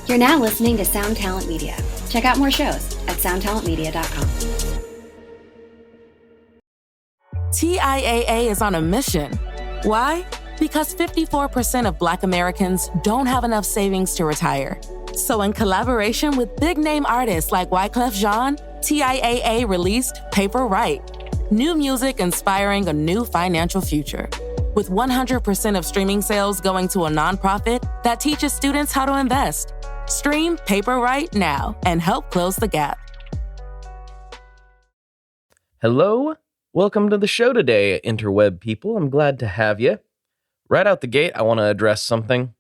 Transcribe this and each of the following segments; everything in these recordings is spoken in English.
You're now listening to Sound Talent Media. Check out more shows at soundtalentmedia.com. TIAA is on a mission. Why? Because 54% of Black Americans don't have enough savings to retire. So in collaboration with big-name artists like Wyclef Jean, TIAA released Paper Right, new music inspiring a new financial future. With 100% of streaming sales going to a nonprofit that teaches students how to invest. Stream Paper Right now and help close the gap. Hello, welcome to the show today, interweb people. I'm glad to have you. Right out the gate, I want to address something.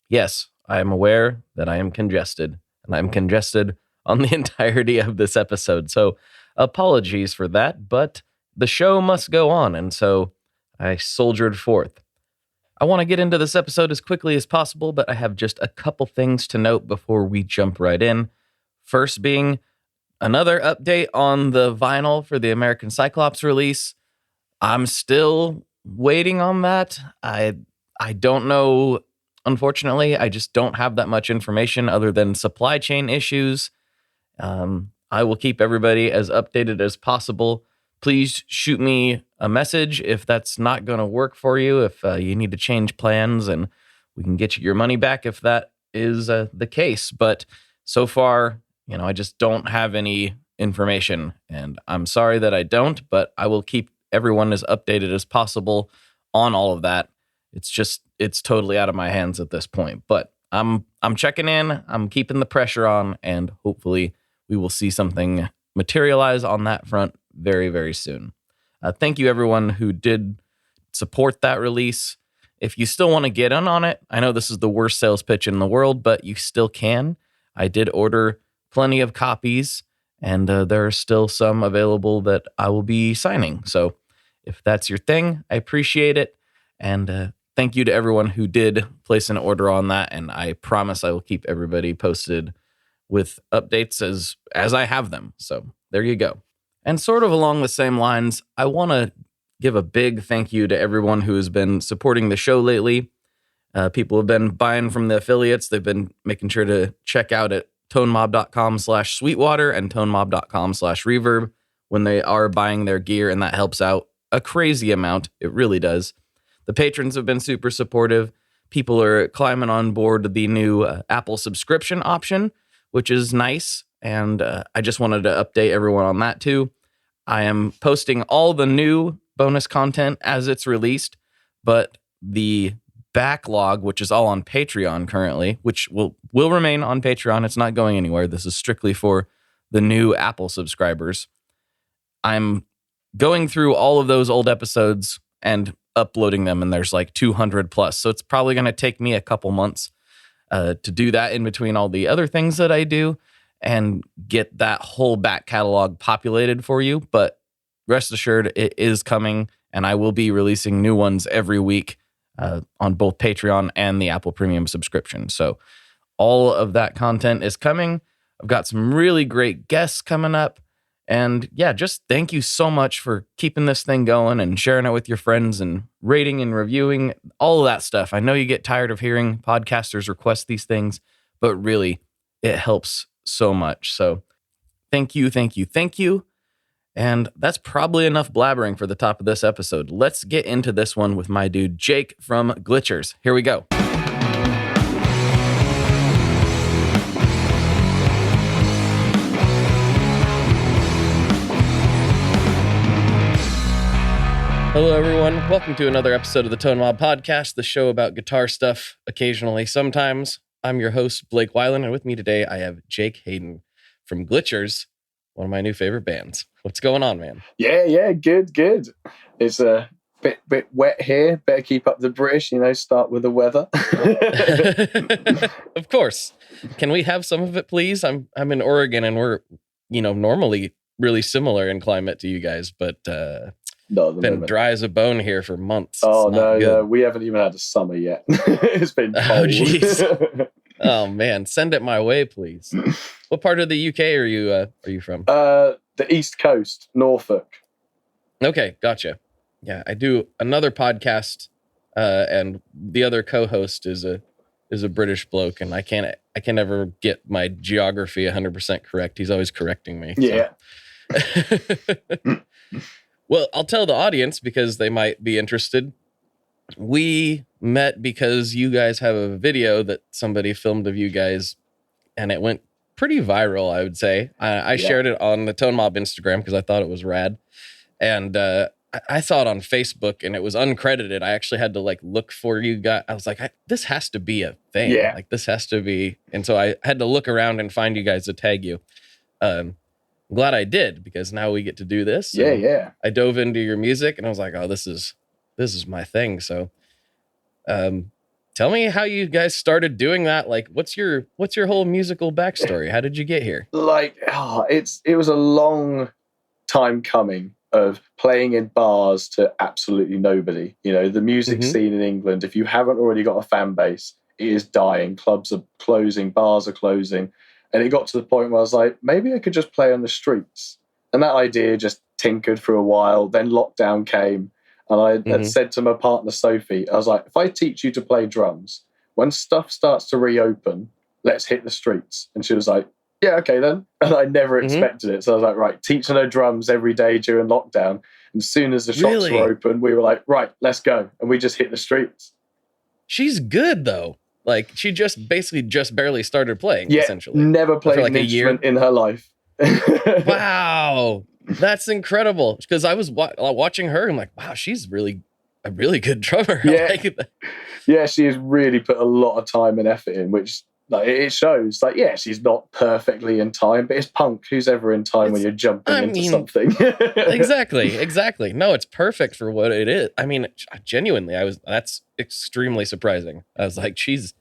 Yes, I am aware that I am congested, and I'm congested on the entirety of this episode. So apologies for that, but the show must go on, and so I soldiered forth. I want to get into this episode as quickly as possible, but I have just a couple things to note before we jump right in. First being another update on the vinyl for the American Cyclops release. I'm still waiting on that. I don't know. Unfortunately, I just don't have that much information other than supply chain issues. I will keep everybody as updated as possible. Please shoot me a message if that's not going to work for you, if you need to change plans, and we can get you your money back if that is the case. But so far, I just don't have any information, and I'm sorry that I don't, but I will keep everyone as updated as possible on all of that. It's totally out of my hands at this point, but I'm checking in, I'm keeping the pressure on, and hopefully we will see something materialize on that front very, very soon. Thank you everyone who did support that release. If you still want to get in on it, I know this is the worst sales pitch in the world, but you still can. I did order plenty of copies, and there are still some available that I will be signing. So if that's your thing, I appreciate it. And thank you to everyone who did place an order on that. And I promise I will keep everybody posted with updates as I have them. So there you go. And sort of along the same lines, I want to give a big thank you to everyone who has been supporting the show lately. People have been buying from the affiliates. They've been making sure to check out at tonemob.com/sweetwater and tonemob.com/reverb when they are buying their gear, and that helps out a crazy amount. It really does. The patrons have been super supportive. People are climbing on board the new Apple subscription option, which is nice. And I just wanted to update everyone on that too. I am posting all the new bonus content as it's released, but the backlog, which is all on Patreon currently, which will remain on Patreon. It's not going anywhere. This is strictly for the new Apple subscribers. I'm going through all of those old episodes and uploading them, and there's like 200 plus. So it's probably going to take me a couple months to do that in between all the other things that I do and get that whole back catalog populated for you. But rest assured, it is coming, and I will be releasing new ones every week on both Patreon and the Apple Premium subscription. So all of that content is coming. I've got some really great guests coming up. And yeah, just thank you so much for keeping this thing going and sharing it with your friends and rating and reviewing, all of that stuff. I know you get tired of hearing podcasters request these things, but really, it helps so much. So thank you, thank you, thank you. And that's probably enough blabbering for the top of this episode. Let's get into this one with my dude, Jake from Glitchers. Here we go. Hello, everyone. Welcome to another episode of the Tone Mob Podcast, the show about guitar stuff occasionally, sometimes. I'm your host, Blake Weiland, and with me today, I have Jake Haydn from Glitchers, one of my new favorite bands. What's going on, man? Yeah, good. It's a bit wet here. Better keep up the British, start with the weather. Of course. Can we have some of it, please? I'm in Oregon, and we're, normally really similar in climate to you guys, but been dry as a bone here for months. Oh, no, we haven't even had a summer yet. It's been cold. Oh, jeez. Oh, man. Send it my way, please. What part of the UK are you from? The East Coast, Norfolk. Okay, gotcha. Yeah, I do another podcast, and the other co-host is a is a British bloke, and I can never get my geography 100% correct. He's always correcting me. Yeah. So. Well, I'll tell the audience because they might be interested. We met because you guys have a video that somebody filmed of you guys, and it went pretty viral, I would say. I shared it on the Tone Mob Instagram because I thought it was rad. And I saw it on Facebook, and it was uncredited. I actually had to like look for you guys. I was like, this has to be a thing. Yeah. Like this has to be. And so I had to look around and find you guys to tag you. I'm glad I did, because now we get to do this. Yeah. I dove into your music, and I was like, oh, this is my thing. So tell me how you guys started doing that. Like, what's your whole musical backstory? How did you get here? Like, it was a long time coming of playing in bars to absolutely nobody. You know, the music scene in England, if you haven't already got a fan base, it is dying. Clubs are closing, bars are closing. And it got to the point where I was like, maybe I could just play on the streets. And that idea just tinkered for a while. Then lockdown came. And I had said to my partner, Sophie, I was like, if I teach you to play drums, when stuff starts to reopen, let's hit the streets. And she was like, yeah, okay then. And I never expected it. So I was like, right, teaching her drums every day during lockdown. And as soon as the shops were open, we were like, right, let's go. And we just hit the streets. She's good though. Like she just barely started playing, essentially. Never played like an instrument in her life. Wow. That's incredible. Because I was watching her and I'm like, wow, she's a really good drummer. Yeah. I like that. Yeah, she has really put a lot of time and effort in, which like it shows. Like, yeah, she's not perfectly in time, but it's punk. Who's ever in time when you're jumping into something? Exactly. No, it's perfect for what it is. I mean, genuinely, that's extremely surprising. I was like, she's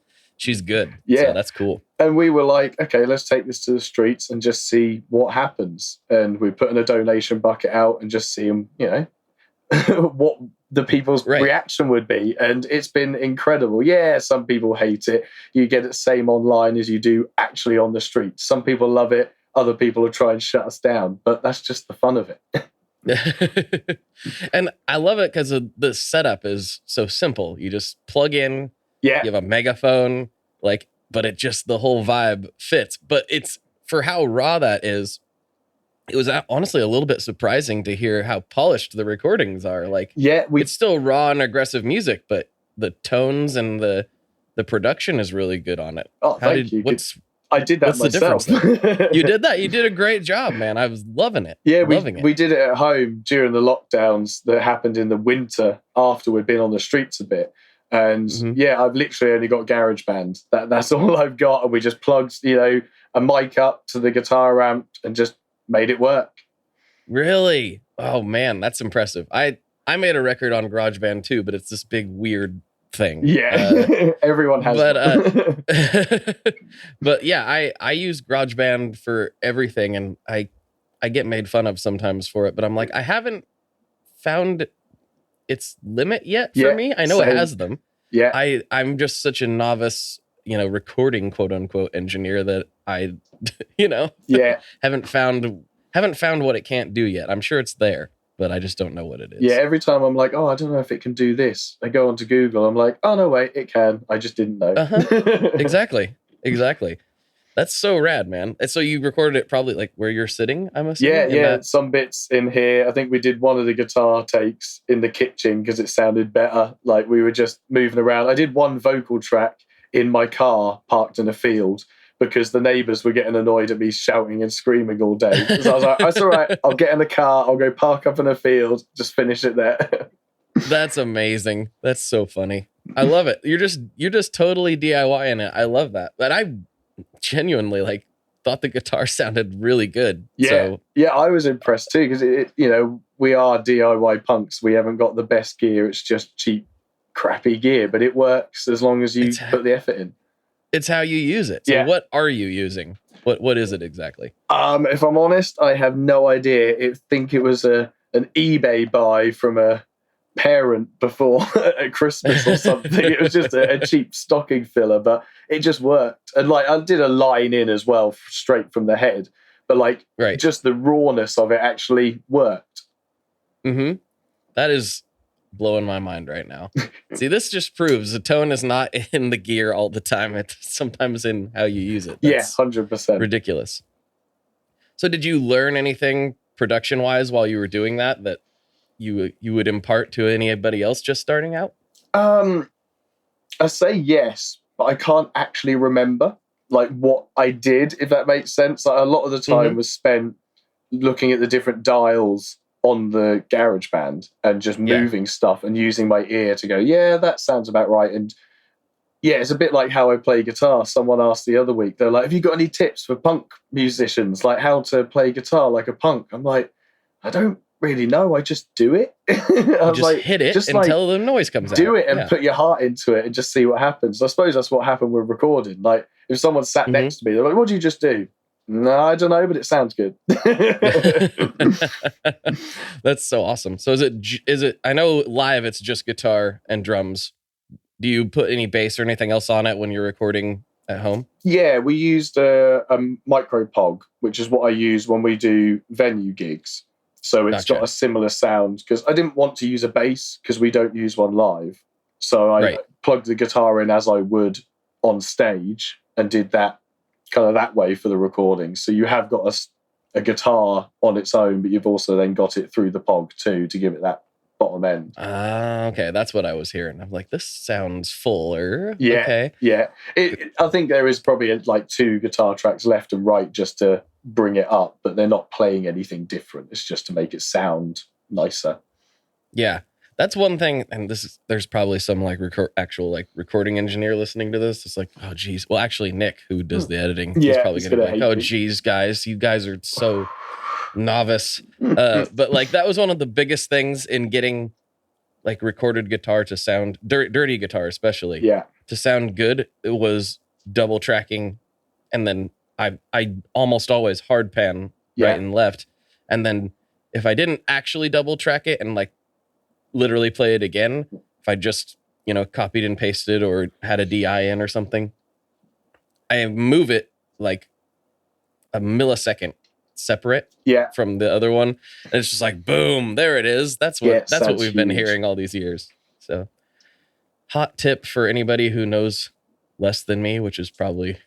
good. Yeah. So that's cool. And we were like, okay, let's take this to the streets and just see what happens. And we put in a donation bucket out and just see them, you know, what the people's reaction would be. And it's been incredible. Yeah, some people hate it. You get the same online as you do actually on the streets. Some people love it. Other people will try and shut us down. But that's just the fun of it. And I love it because the setup is so simple. You just plug in. Yeah. You have a megaphone, but it just, the whole vibe fits. But it's, for how raw that is, it was honestly a little bit surprising to hear how polished the recordings are. Like, it's still raw and aggressive music, but the tones and the production is really good on it. Oh, thank you. I did that myself. You did that. You did a great job, man. I was loving it. Yeah, we did it at home during the lockdowns that happened in the winter after we'd been on the streets a bit. And I've literally only got GarageBand. That's all I've got. And we just plugged, a mic up to the guitar amp and just made it work. Really? Oh man, that's impressive. I made a record on GarageBand too, but it's this big weird thing. Yeah, everyone has. But yeah, I use GarageBand for everything, and I get made fun of sometimes for it. But I'm like, I haven't found its limit yet for me. I know it has them. Yeah, I'm just such a novice, recording quote unquote engineer that I, haven't found what it can't do yet. I'm sure it's there, but I just don't know what it is. Yeah, every time I'm like, oh, I don't know if it can do this. I go onto Google. I'm like, oh no, wait, it can. I just didn't know. Exactly. That's so rad, man. And so you recorded it probably like where you're sitting, I'm assuming? Yeah. Some bits in here. I think we did one of the guitar takes in the kitchen because it sounded better. Like we were just moving around. I did one vocal track in my car parked in a field because the neighbours were getting annoyed at me shouting and screaming all day. So I was like, that's all right. I'll get in the car. I'll go park up in a field. Just finish it there. That's amazing. That's so funny. I love it. You're just totally DIYing it. I love that. But I genuinely thought the guitar sounded really good. Yeah, I was impressed too because we are DIY punks. We haven't got the best gear. It's just cheap, crappy gear, but it works as long as you put the effort in. It's how you use it. So what are you using? What is it exactly? If I'm honest, I have no idea. I think it was an eBay buy from a parent before at Christmas or something. It was just a cheap stocking filler, but it just worked. And I did a line in as well, straight from the head, but just the rawness of it actually worked. That is blowing my mind right now. See, this just proves the tone is not in the gear all the time. It's sometimes in how you use it. That's 100%. Ridiculous. So did you learn anything production-wise while you were doing that you would impart to anybody else just starting out? I say yes, but I can't actually remember like what I did, if that makes sense. Like, a lot of the time was spent looking at the different dials on the GarageBand and just moving stuff and using my ear to go, yeah, that sounds about right. And yeah, it's a bit like how I play guitar. Someone asked the other week, they're like, have you got any tips for punk musicians, like how to play guitar like a punk? I'm like, I don't really know. I just do it. I was like, hit it until the noise comes out. Do it and put your heart into it and just see what happens. I suppose that's what happened with recording. Like, if someone sat next to me, they're like, what do you just do? No, I don't know, but it sounds good. That's so awesome. So is it, I know live it's just guitar and drums. Do you put any bass or anything else on it when you're recording at home? Yeah, we used a micro Pog, which is what I use when we do venue gigs. So it's got a similar sound, because I didn't want to use a bass because we don't use one live. So I plugged the guitar in as I would on stage and did that kind of that way for the recording. So you have got a guitar on its own, but you've also then got it through the Pog too to give it that bottom end. Okay, that's what I was hearing. I'm like, this sounds fuller. Yeah, okay. Yeah. I think there is probably like 2 guitar tracks left and right just to bring it up, but they're not playing anything different. It's just to make it sound nicer. Yeah. That's one thing, and there's probably some like actual like recording engineer listening to this. It's like, oh geez. Well, actually, Nick, who does the editing, he's probably gonna be like, oh geez, guys, you guys are so novice. But like that was one of the biggest things in getting like recorded guitar to sound dirty guitar, especially. Yeah. To sound good, it was double tracking, and then I almost always hard pan right and left, and then if I didn't actually double track it and like literally play it again, if I just, copied and pasted or had a DI in or something, I move it like a millisecond separate from the other one. And it's just like, boom, there it is. That's what we've been hearing all these years. So hot tip for anybody who knows less than me, which is probably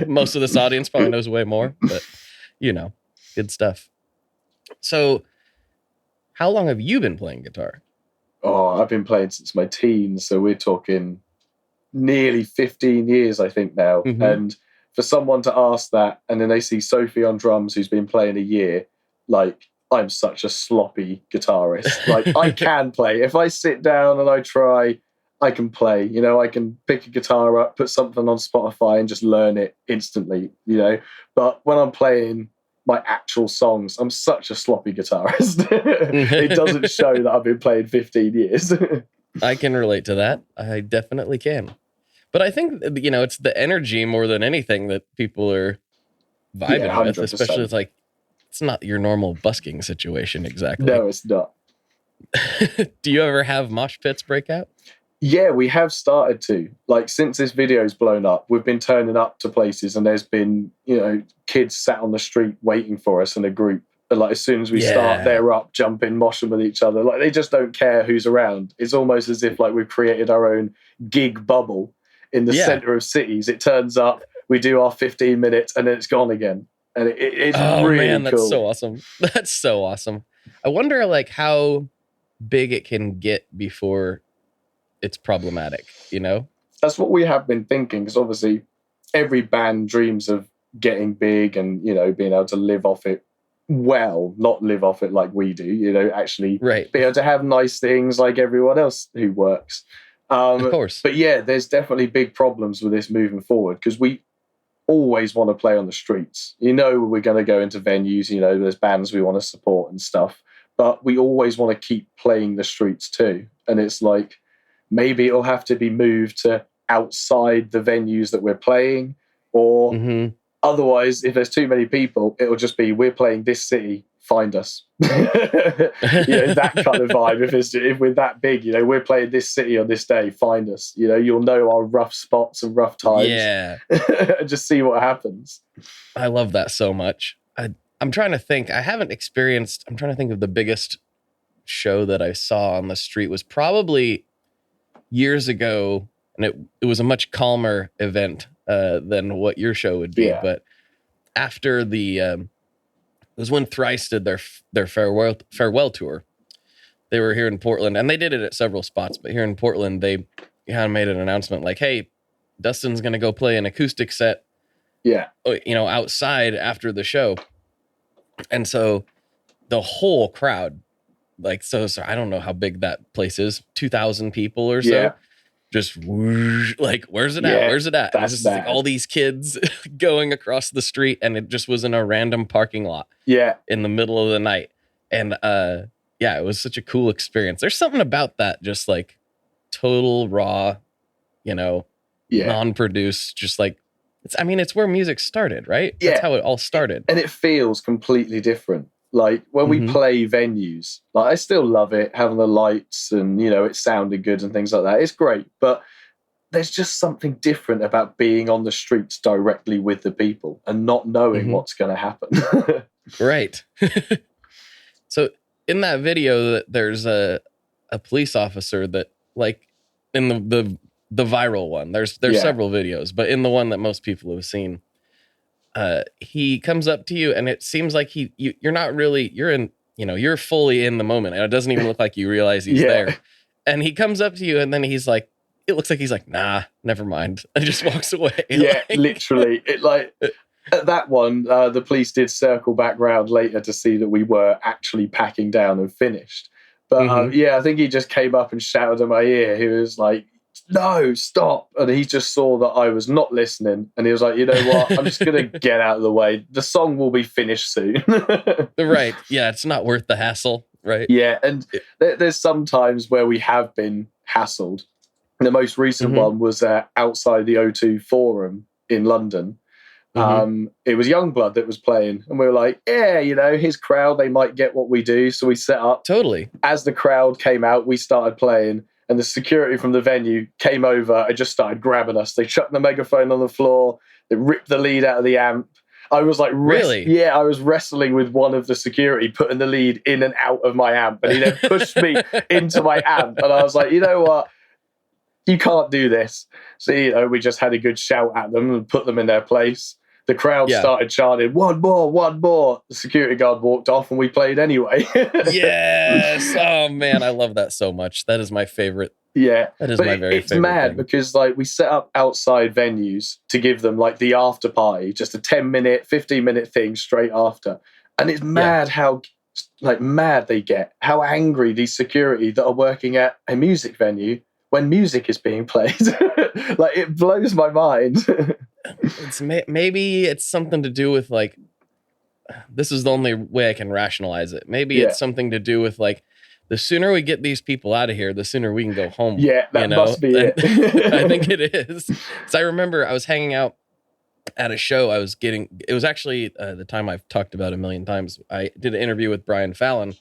most of this audience probably knows way more, but good stuff. So how long have you been playing guitar? Oh, I've been playing since my teens. So we're talking nearly 15 years, I think now. Mm-hmm. And for someone to ask that, and then they see Sophie on drums, who's been playing a year, like, I'm such a sloppy guitarist. Like, I can play. If I sit down and I try, I can play. I can pick a guitar up, put something on Spotify and just learn it instantly, But when I'm playing my actual songs, I'm such a sloppy guitarist. It doesn't show that I've been playing 15 years. I can relate to that. I definitely can. But I think, it's the energy more than anything that people are vibing with, especially it's not your normal busking situation exactly. No, it's not. Do you ever have mosh pits break out? Yeah, we have started to. Like, since this video's blown up, we've been turning up to places and there's been, kids sat on the street waiting for us in a group. And like, as soon as we start, they're up, jumping, moshing with each other. Like, they just don't care who's around. It's almost as if like we've created our own gig bubble in the center of cities. It turns up, we do our 15 minutes and then it's gone again. And it's really cool. That's so awesome. That's so awesome. I wonder like how big it can get before it's problematic, That's what we have been thinking, because obviously every band dreams of getting big and, being able to live off it well, not live off it like we do, actually be able to have nice things like everyone else who works. Of course. But yeah, there's definitely big problems with this moving forward, because we always want to play on the streets. We're going to go into venues, there's bands we want to support and stuff, but we always want to keep playing the streets too. And it's like, maybe it'll have to be moved to outside the venues that we're playing, or otherwise, if there's too many people, it'll just be, we're playing this city, find us. That kind of vibe. If we're that big, we're playing this city on this day, find us. You'll know our rough spots and rough times. Yeah. And just see what happens. I love that so much. I'm trying to think. I'm trying to think of the biggest show that I saw on the street was probably years ago, and it was a much calmer event than what your show would be. Yeah. But after it was when Thrice did their farewell tour. They were here in Portland, and they did it at several spots. But here in Portland, they kind of made an announcement like, "Hey, Dustin's going to go play an acoustic set, outside after the show." And so the whole crowd, like, so I don't know how big that place is, 2,000 people or so, just whoosh, like, where's it at? Where's it at? That's just like all these kids going across the street, and it just was in a random parking lot. Yeah. In the middle of the night. And it was such a cool experience. There's something about that, just like total raw, non-produced, just like, it's where music started, right? Yeah. That's how it all started. And it feels completely different. Like when we play venues, like I still love it, having the lights and, it sounded good and things like that. It's great. But there's just something different about being on the streets directly with the people and not knowing what's going to happen. Right. So in that video, there's a police officer that, like, in the viral one, there's several videos, but in the one that most people have seen, he comes up to you, and it seems like you're not really, you're fully in the moment, and it doesn't even look like you realize he's there. And he comes up to you, and then he's like, it looks like he's like, nah, never mind, and just walks away. Yeah, literally. It like. At that one, the police did circle back round later to see that we were actually packing down and finished. But I think he just came up and shouted in my ear. He was like, "No, stop." And he just saw that I was not listening. And he was like, "You know what? I'm just going to get out of the way. The song will be finished soon." Right. Yeah, it's not worth the hassle. Right. Yeah. And there's some times where we have been hassled. The most recent one was outside the O2 Forum in London. It was Youngblood that was playing, and we were like, his crowd, they might get what we do. So we set up. Totally. As the crowd came out, we started playing, and the security from the venue came over and just started grabbing us. They chucked the megaphone on the floor. They ripped the lead out of the amp. I was like, really? Yeah, I was wrestling with one of the security, putting the lead in and out of my amp, and he then pushed me into my amp, and I was like, you know what? You can't do this. So, we just had a good shout at them and put them in their place. The crowd started chanting, one more. The security guard walked off, and we played anyway. Yes. Oh, man, I love that so much. That is my favorite. Yeah. That is my very favorite. It's mad thing. Because, like, we set up outside venues to give them, like, the after party, just a 10-minute, 15-minute thing straight after. And it's mad how, like, mad they get, how angry these security that are working at a music venue when music is being played. Like, it blows my mind. Maybe it's something to do with, like, this is the only way I can rationalize it. Maybe it's something to do with, like, the sooner we get these people out of here, the sooner we can go home. Yeah, that must be it. I think it is. So I remember I was hanging out at a show. It was actually the time I've talked about a million times. I did an interview with Brian Fallon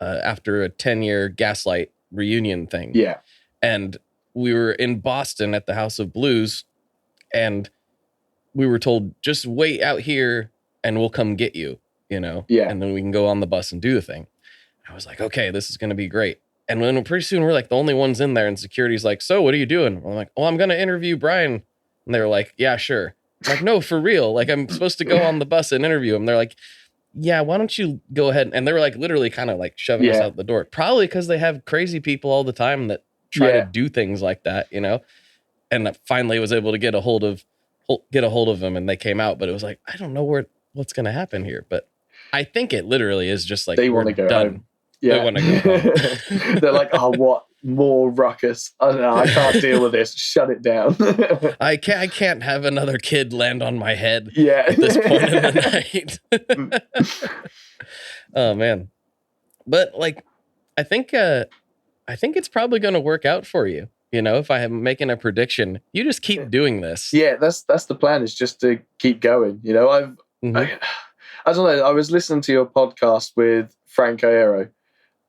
after a 10-year Gaslight reunion thing. Yeah. And we were in Boston at the House of Blues, and we were told, just wait out here and we'll come get you, Yeah. And then we can go on the bus and do the thing. I was like, okay, this is going to be great. And then pretty soon we're like the only ones in there, and security's like, so what are you doing? I'm like, oh, I'm going to interview Brian. And they were like, yeah, sure. I'm like, no, for real. Like, I'm supposed to go on the bus and interview him. They're like, yeah, why don't you go ahead? And they were like literally kind of like shoving us out the door. Probably because they have crazy people all the time that try to do things like that, And I finally was able to get a hold of them, and they came out. But it was like, I don't know what's going to happen here. But I think it literally is just like, they want to go done. home. Yeah. They want to go home. They're like, oh, what more ruckus? I don't know. I can't deal with this. Shut it down. I can't have another kid land on my head. Yeah. At this point in the night. Oh man. But like, I think it's probably going to work out for you. If I am making a prediction, you just keep doing this. Yeah, that's the plan, is just to keep going. I don't know. I was listening to your podcast with Frank Iero,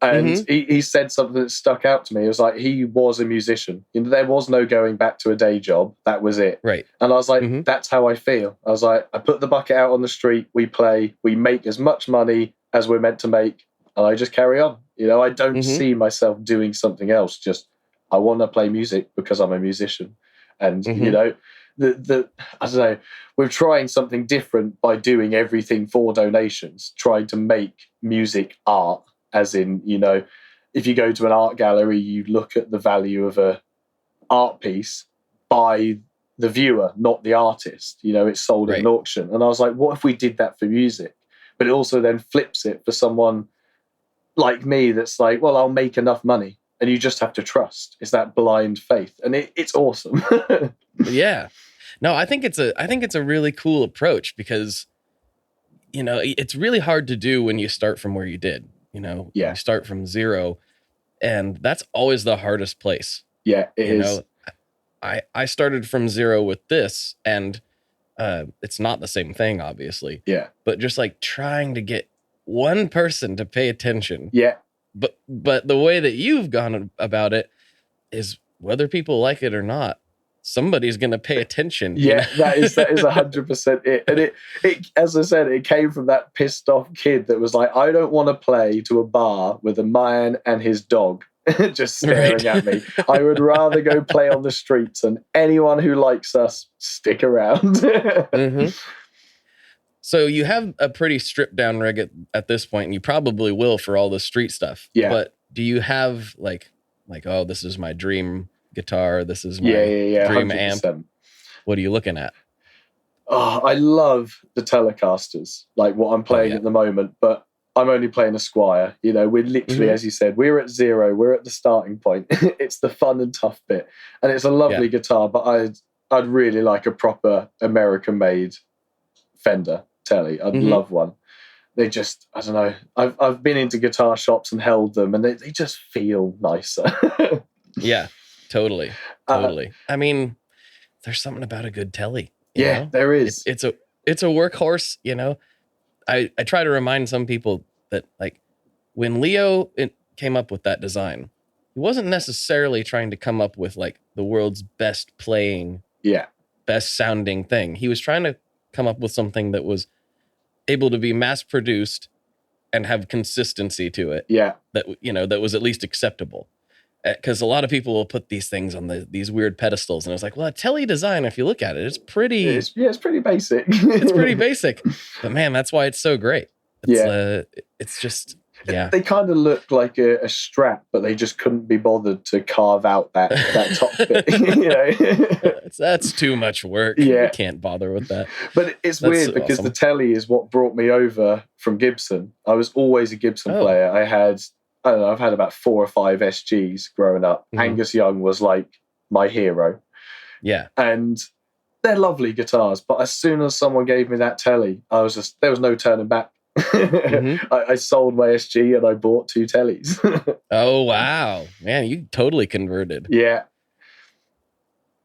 and he said something that stuck out to me. It was like, he was a musician. There was no going back to a day job. That was it. Right. And I was like, that's how I feel. I was like, I put the bucket out on the street, we play, we make as much money as we're meant to make, and I just carry on. You know, I don't see myself doing something else. Just I want to play music because I'm a musician, and you know, I don't know. We're trying something different by doing everything for donations, trying to make music art, as in, you know, if you go to an art gallery, you look at the value of a art piece by the viewer, not the artist. You know, it's sold at an auction. And I was like, what if we did that for music? But it also then flips it for someone like me that's like, well, I'll make enough money. And you just have to trust. It's that blind faith. And it's awesome. Yeah. No, I think it's a really cool approach because, you know, it's really hard to do when you start from where you did. You know, you start from zero, and that's always the hardest place. Yeah, it is. Know, I started from zero with this, and it's not the same thing, obviously. Yeah. But just like trying to get one person to pay attention. Yeah. But the way that you've gone about it is whether people like it or not, somebody's going to pay attention. Yeah, you know? that is 100% it. And it, as I said, it came from that pissed off kid that was like, I don't want to play to a bar with a man and his dog just staring at me. I would rather go play on the streets, and anyone who likes us, stick around. So you have a pretty stripped down rig at this point, and you probably will for all the street stuff. Yeah. But do you have like, oh, this is my dream guitar. This is my dream 100%. amp. What are you looking at? Oh, I love the Telecasters, like what I'm playing at the moment, but I'm only playing a Squire. You know, we're literally, as you said, we're at zero. We're at the starting point. It's the fun and tough bit. And it's a lovely guitar, but I'd really like a proper American-made Fender Tele. I'd love one. They just, I don't know. I've been into guitar shops and held them, and they just feel nicer. Yeah, totally. I mean, there's something about a good Tele. You know? There is. It's a workhorse. You know, I try to remind some people that like when Leo came up with that design, he wasn't necessarily trying to come up with like the world's best playing, best sounding thing. He was trying to come up with something that was able to be mass produced and have consistency to it. Yeah. That, you know, that was at least acceptable. Because a lot of people will put these things on these weird pedestals, and it's like, well, a Tele design, if you look at it, it's pretty. It's pretty basic. It's pretty basic, but man, that's why it's so great. It's just. Yeah, they kind of look like a strap, but they just couldn't be bothered to carve out that top bit. You know, that's too much work. Yeah, you can't bother with that. But it's weird because the Tele is what brought me over from Gibson. I was always a Gibson player. I've had about 4 or 5 SGs growing up. Angus Young was like my hero. Yeah, and they're lovely guitars. But as soon as someone gave me that Tele, there was no turning back. I sold my SG and I bought 2 Teles. Oh wow, man, you totally converted. Yeah.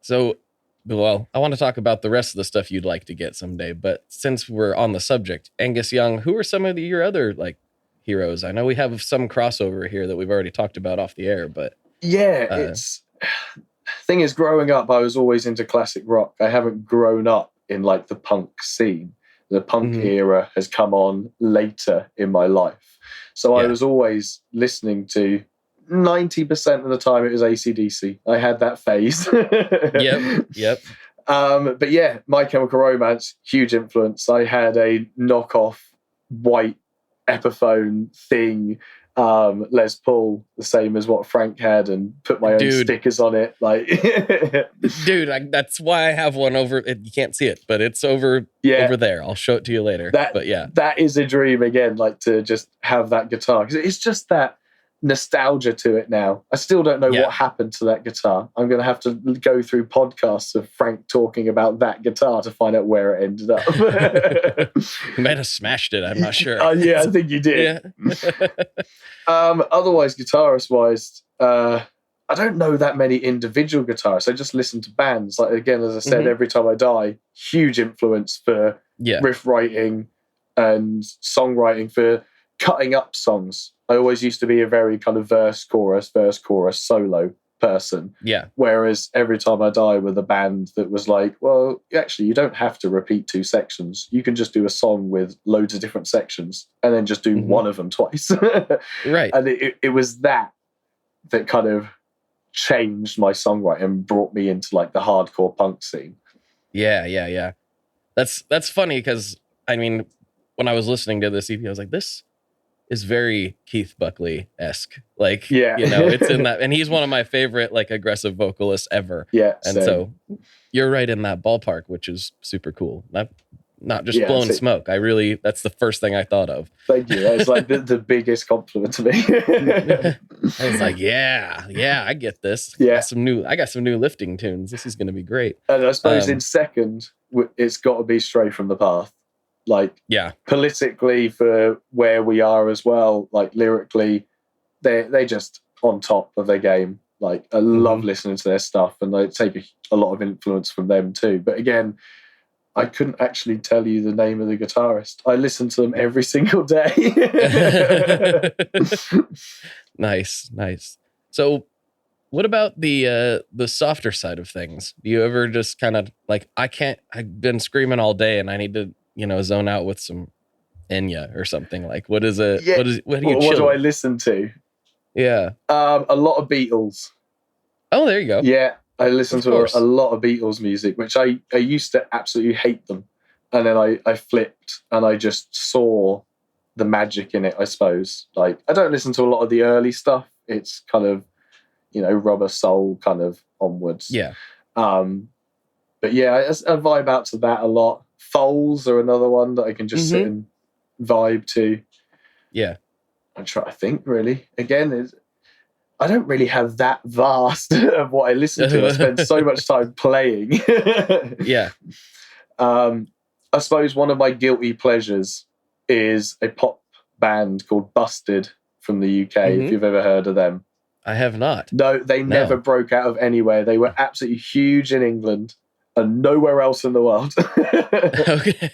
So, well, I want to talk about the rest of the stuff you'd like to get someday, but since we're on the subject, Angus Young, who are some of your other like heroes? I know we have some crossover here that we've already talked about off the air, but thing is, growing up I was always into classic rock. I haven't grown up in like the punk scene. The punk era has come on later in my life. So I was always listening to 90% of the time it was AC/DC. I had that phase. Yep. But yeah, My Chemical Romance, huge influence. I had a knockoff white Epiphone thing, Les Paul, the same as what Frank had, and put my own stickers on it. Like, that's why I have one over. You can't see it, but it's over there. I'll show it to you later. That is a dream again, like to just have that guitar, because it's just that nostalgia to it now. I still don't know what happened to that guitar. I'm going to have to go through podcasts of Frank talking about that guitar to find out where it ended up. You might have smashed it. I'm not sure. I think you did. Yeah. Otherwise, guitarist-wise, I don't know that many individual guitarists. I just listen to bands. Like, again, as I said, Every Time I Die, huge influence for riff writing and songwriting, for cutting up songs. I always used to be a very kind of verse, chorus, solo person. Yeah. Whereas Every Time I Die with a band that was like, well, actually, you don't have to repeat 2 sections. You can just do a song with loads of different sections and then just do one of them twice. Right. And it was that kind of changed my songwriting and brought me into like the hardcore punk scene. Yeah. That's funny because, I mean, when I was listening to this EP, I was like, this is very Keith Buckley-esque. Like, yeah. you know, it's in that. And he's one of my favorite, like, aggressive vocalists ever. Yeah. And same. so you're right in that ballpark, which is super cool. Not just Yeah, blowing smoke. That's the first thing I thought of. Thank you. That's like the biggest compliment to me. I was like, yeah, I get this. Yeah. I got some new lifting tunes. This is going to be great. And I suppose in second, it's got to be Stray from the Path. Like, yeah, politically for where we are as well, like lyrically, they just on top of their game. Like, I love listening to their stuff, and I take a lot of influence from them too. But again, I couldn't actually tell you the name of the guitarist. I listen to them every single day. Nice. So what about the softer side of things? Do you ever just kind of like, I've been screaming all day and I need to, zone out with some Enya or something? Like, what is it? Yeah. What do I listen to? Yeah. A lot of Beatles. Oh, there you go. Yeah. I listen to a lot of Beatles music, which I used to absolutely hate them. And then I flipped and I just saw the magic in it, I suppose. Like, I don't listen to a lot of the early stuff. It's kind of, Rubber Soul kind of onwards. Yeah. But yeah, I vibe out to that a lot. Foals are another one that I can just sit and vibe to. Yeah. I try to think, really. Again, I don't really have that vast of what I listen to. I spend so much time playing. Yeah. I suppose one of my guilty pleasures is a pop band called Busted from the UK, if you've ever heard of them. I have not. No, they never broke out of anywhere. They were absolutely huge in England and nowhere else in the world. Okay.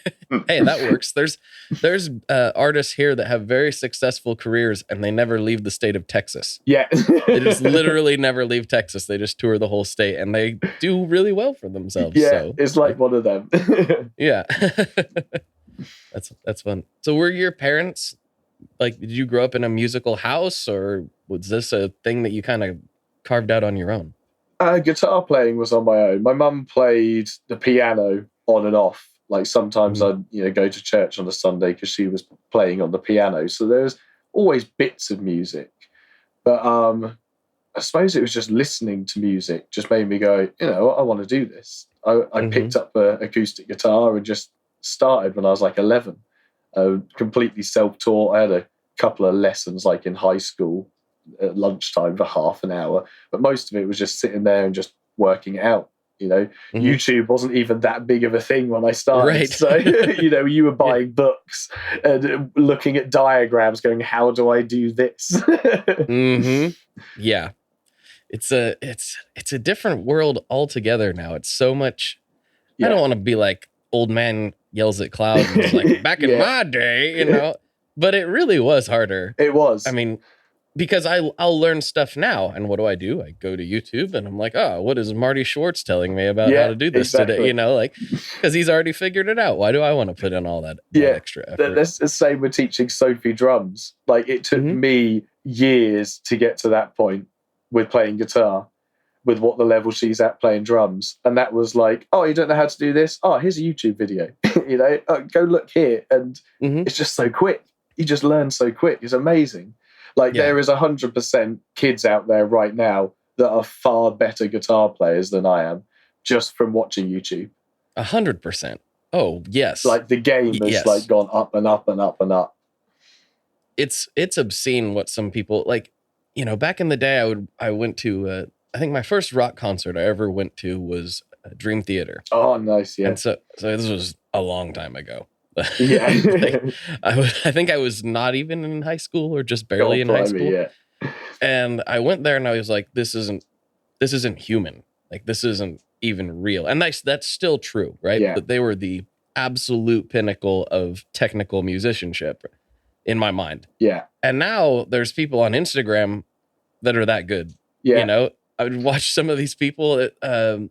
Hey, that works. There's artists here that have very successful careers and they never leave the state of Texas. Yeah. They just literally never leave Texas. They just tour the whole state and they do really well for themselves. Yeah, so it's like one of them. Yeah. That's fun. So were your parents, like, did you grow up in a musical house or was this a thing that you kind of carved out on your own? Guitar playing was on my own. My mum played the piano on and off. Like, sometimes I'd go to church on a Sunday because she was playing on the piano. So there was always bits of music. But I suppose it was just listening to music just made me go, I want to do this. I picked up an acoustic guitar and just started when I was like 11. Completely self-taught. I had a couple of lessons like in high school at lunchtime for half an hour, but most of it was just sitting there and just working it out. YouTube wasn't even that big of a thing when I started. Right. So, you were buying books and looking at diagrams going, how do I do this? Yeah. It's a different world altogether now. It's so much. I don't want to be like old man yells at cloud and is like, back in my day, but it really was harder. It was. I mean, because I'll learn stuff now, and what do? I go to YouTube, and I'm like, oh, what is Marty Schwartz telling me about how to do this today? Because he's already figured it out. Why do I want to put in all that extra effort? That's the same with teaching Sophie drums. Like, it took me years to get to that point with playing guitar, with what the level she's at playing drums. And that was like, oh, you don't know how to do this? Oh, here's a YouTube video. Go look here. And it's just so quick. You just learn so quick. It's amazing. Like, there is 100% kids out there right now that are far better guitar players than I am, just from watching YouTube. 100%. Oh, yes. Like, the game has like gone up and up and up and up. It's obscene what some people like. Back in the day, I went to I think my first rock concert I ever went to was Dream Theater. Oh, nice. Yeah. And so this was a long time ago. Yeah. I think I was not even in high school or just barely in high school. Yeah. And I went there and I was like, this isn't human. Like, this isn't even real. And that's still true, right? Yeah. But they were the absolute pinnacle of technical musicianship in my mind. Yeah. And now there's people on Instagram that are that good. Yeah. I would watch some of these people that,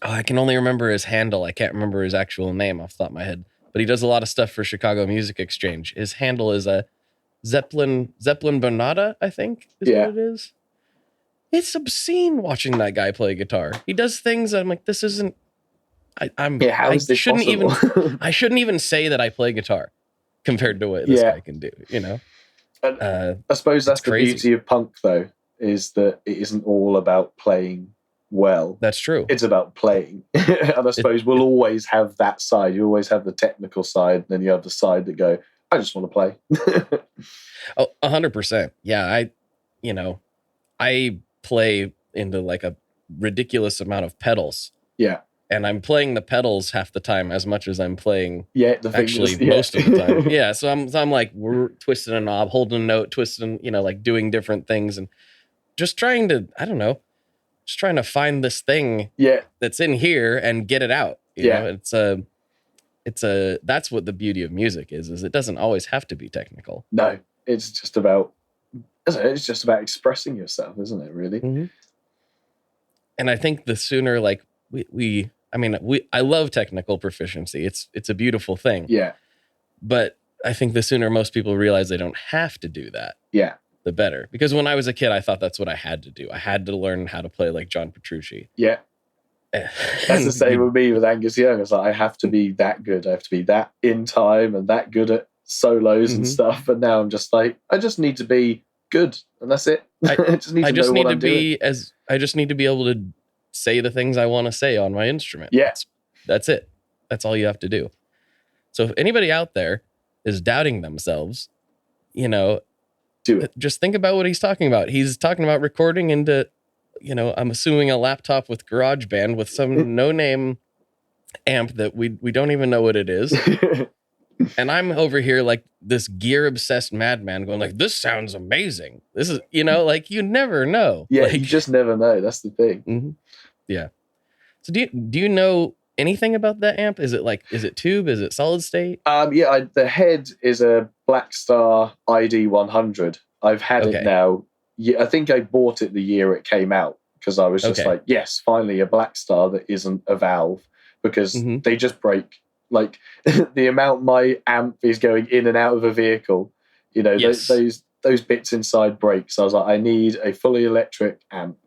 I can only remember his handle. I can't remember his actual name off the top of my head, but he does a lot of stuff for Chicago Music Exchange. His handle is a Zeppelin Bonata, I think is what it is. It's obscene watching that guy play guitar. He does things that I'm like, this isn't. How is this possible? I shouldn't even say that I play guitar compared to what this guy can do. You know. And I suppose that's the beauty of punk, though, is that it isn't all about playing well. That's true. It's about playing. And I suppose we'll always have that side. You always have the technical side, and then you have the side that go, I just want to play. Oh, 100%. Yeah, I play into like a ridiculous amount of pedals. Yeah. And I'm playing the pedals half the time as much as I'm playing the most of the time. Yeah. So I'm like, we're twisting a knob, holding a note, twisting, like doing different things and just trying to, I don't know, just trying to find this thing that's in here and get it out. You know, that's what the beauty of music is it doesn't always have to be technical. No, it's just about expressing yourself, isn't it, really? Mm-hmm. And I think the sooner, like, I love technical proficiency. It's a beautiful thing. Yeah. But I think the sooner most people realize they don't have to do that, the better. Because when I was a kid, I thought that's what I had to do. I had to learn how to play like John Petrucci. Yeah. That's the same with me with Angus Young. It's like, I have to be that good. I have to be that in time and that good at solos and stuff. And now I'm just like, I just need to be good. And that's it. I just need to be able to say the things I want to say on my instrument. Yeah. That's it. That's all you have to do. So if anybody out there is doubting themselves, do it. Just think about what he's talking about. He's talking about recording into, I'm assuming a laptop with GarageBand with some no-name amp that we don't even know what it is. And I'm over here like this gear-obsessed madman going like, this sounds amazing. This is, like you never know. Yeah, like, you just never know. That's the thing. Mm-hmm. Yeah. So do you know anything about that amp? Is it tube? Is it solid state? The head is a Blackstar ID 100. I've had it now. Yeah, I think I bought it the year it came out because I was just like, yes, finally a Blackstar that isn't a valve, because they just break. Like the amount my amp is going in and out of a vehicle, those bits inside break. So I was like, I need a fully electric amp,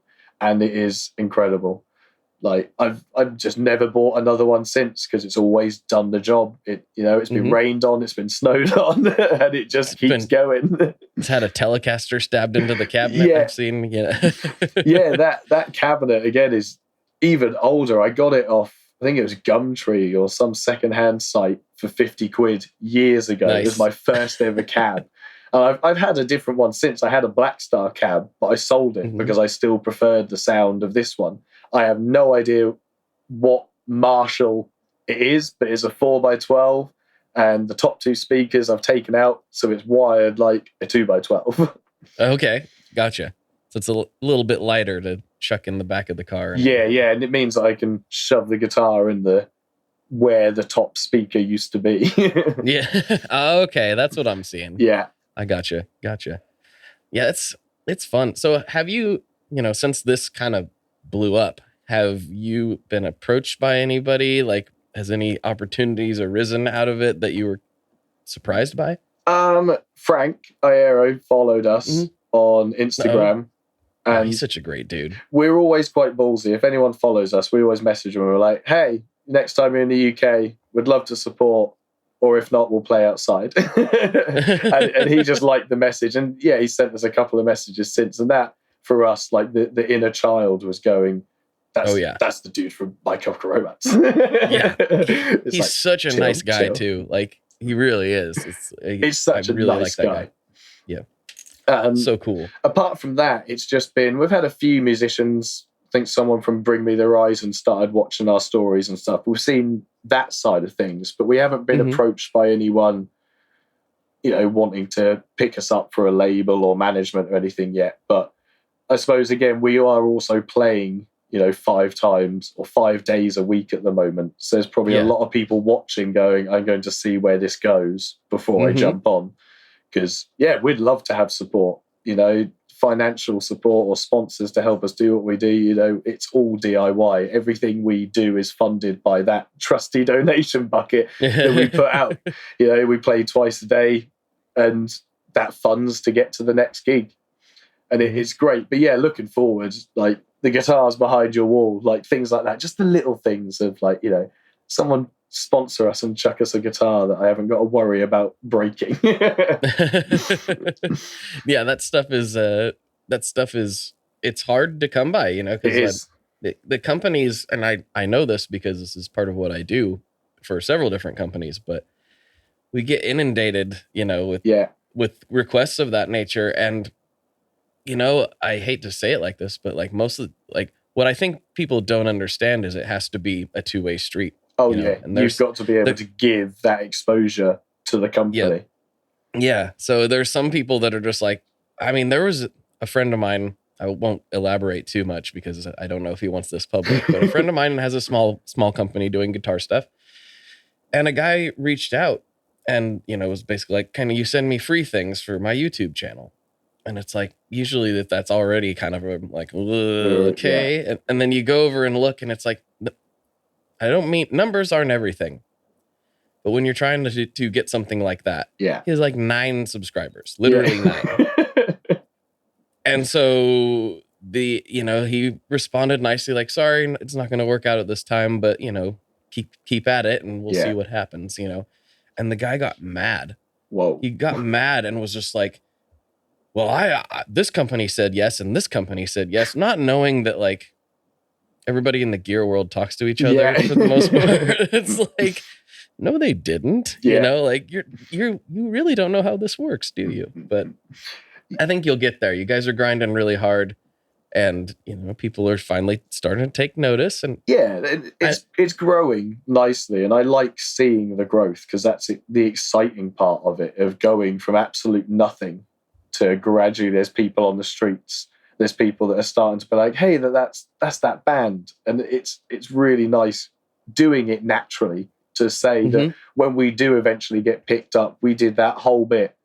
and it is incredible. Like I've just never bought another one since, because it's always done the job. It's been rained on, it's been snowed on, and it just keeps going. It's had a Telecaster stabbed into the cabinet. I've seen. Yeah, that cabinet again is even older. I got it off, I think it was Gumtree or some secondhand site for 50 quid years ago. Nice. It was my first ever cab. And I've had a different one since. I had a Blackstar cab, but I sold it because I still preferred the sound of this one. I have no idea what Marshall it is, but it's a 4x12, and the top two speakers I've taken out, so it's wired like a 2x12. Okay, gotcha. So it's a little bit lighter to chuck in the back of the car. Yeah, and it means that I can shove the guitar in where the top speaker used to be. Yeah. Okay, that's what I'm seeing. Yeah. I gotcha. Yeah, it's fun. So have you, since this kind of blew up, have you been approached by anybody? Like, has any opportunities arisen out of it that you were surprised by? Frank Iero followed us on Instagram. And he's such a great dude. We're always quite ballsy. If anyone follows us, we always message them. We're like, hey, next time you're in the UK, we'd love to support. Or if not, we'll play outside. and he just liked the message. And yeah, he sent us a couple of messages since. And that, for us, like the inner child was going, that's the dude from My Chemical Romance. Yeah. He's like, such a nice guy, too. Like, he really is. He's such a nice guy. Yeah. So cool. Apart from that, it's just been, we've had a few musicians. I think someone from Bring Me the Horizon started watching our stories and stuff. We've seen that side of things, but we haven't been approached by anyone, wanting to pick us up for a label or management or anything yet. But I suppose, again, we are also playing, 5 times or 5 days a week at the moment. So there's probably a lot of people watching going, I'm going to see where this goes before I jump on. Because, we'd love to have support. financial support or sponsors to help us do what we do. You know, it's all DIY. Everything we do is funded by that trusty donation bucket that we put out. You know, we play twice a day, and that funds to get to the next gig. And it's great. But yeah, looking forward, like the guitars behind your wall, like things like that, just the little things of like, you know, someone sponsor us and chuck us a guitar that I haven't got to worry about breaking. Yeah, that stuff is it's hard to come by, you know, because the companies, and I know this because this is part of what I do for several different companies, but we get inundated, you know, with requests of that nature. And, you know, I hate to say it like this, but like like what I think people don't understand is it has to be a two-way street. Oh, you know? yeah. And you've got to be able to give that exposure to the company. Yeah. So there's some people that are just like, I mean, there was a friend of mine, I won't elaborate too much because I don't know if he wants this public, but a friend of mine has a small company doing guitar stuff. And a guy reached out and, you know, was basically like, can you send me free things for my YouTube channel? And it's like, usually that's already kind of like, okay. Yeah. And then you go over and look and it's like, I don't mean, numbers aren't everything. But when you're trying to get something like that, he has like 9 subscribers, literally 9. And so he responded nicely, like, sorry, it's not going to work out at this time, but, you know, keep at it and we'll see what happens, you know. And the guy got mad. Whoa. He got mad and was just like, well, I this company said yes and this company said yes, not knowing that like everybody in the gear world talks to each other for the most part. It's like, no, they didn't. You know, like you really don't know how this works, do you? But I think you'll get there. You guys are grinding really hard, and you know, people are finally starting to take notice. And it's growing nicely, and I like seeing the growth because that's the exciting part of it, of going from absolute nothing to gradually there's people on the streets. There's people that are starting to be like, hey, that's that band. And it's really nice doing it naturally to say that when we do eventually get picked up, we did that whole bit,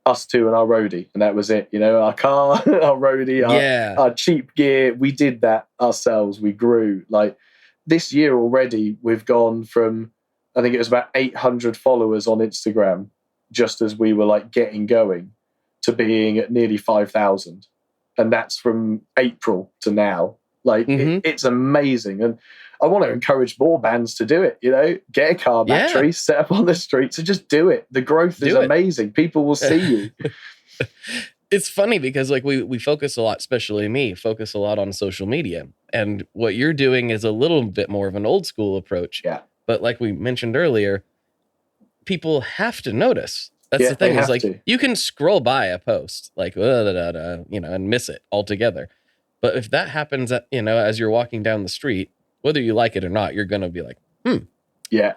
us two and our roadie, and that was it. You know, our car, our roadie, our cheap gear, we did that ourselves. We grew. Like this year already, we've gone from, I think it was about 800 followers on Instagram, just as we were like getting going, to being at nearly 5,000. And that's from April to now. Like, it's amazing. And I want to encourage more bands to do it, you know, get a car battery, set up on the streets and just do it. The growth is amazing. People will see you. It's funny because like we focus a lot, especially me, focus a lot on social media. And what you're doing is a little bit more of an old school approach. Yeah. But like we mentioned earlier, people have to notice. That's the thing is like you can scroll by a post like, you know, and miss it altogether. But if that happens, you know, as you're walking down the street, whether you like it or not, you're going to be like, yeah,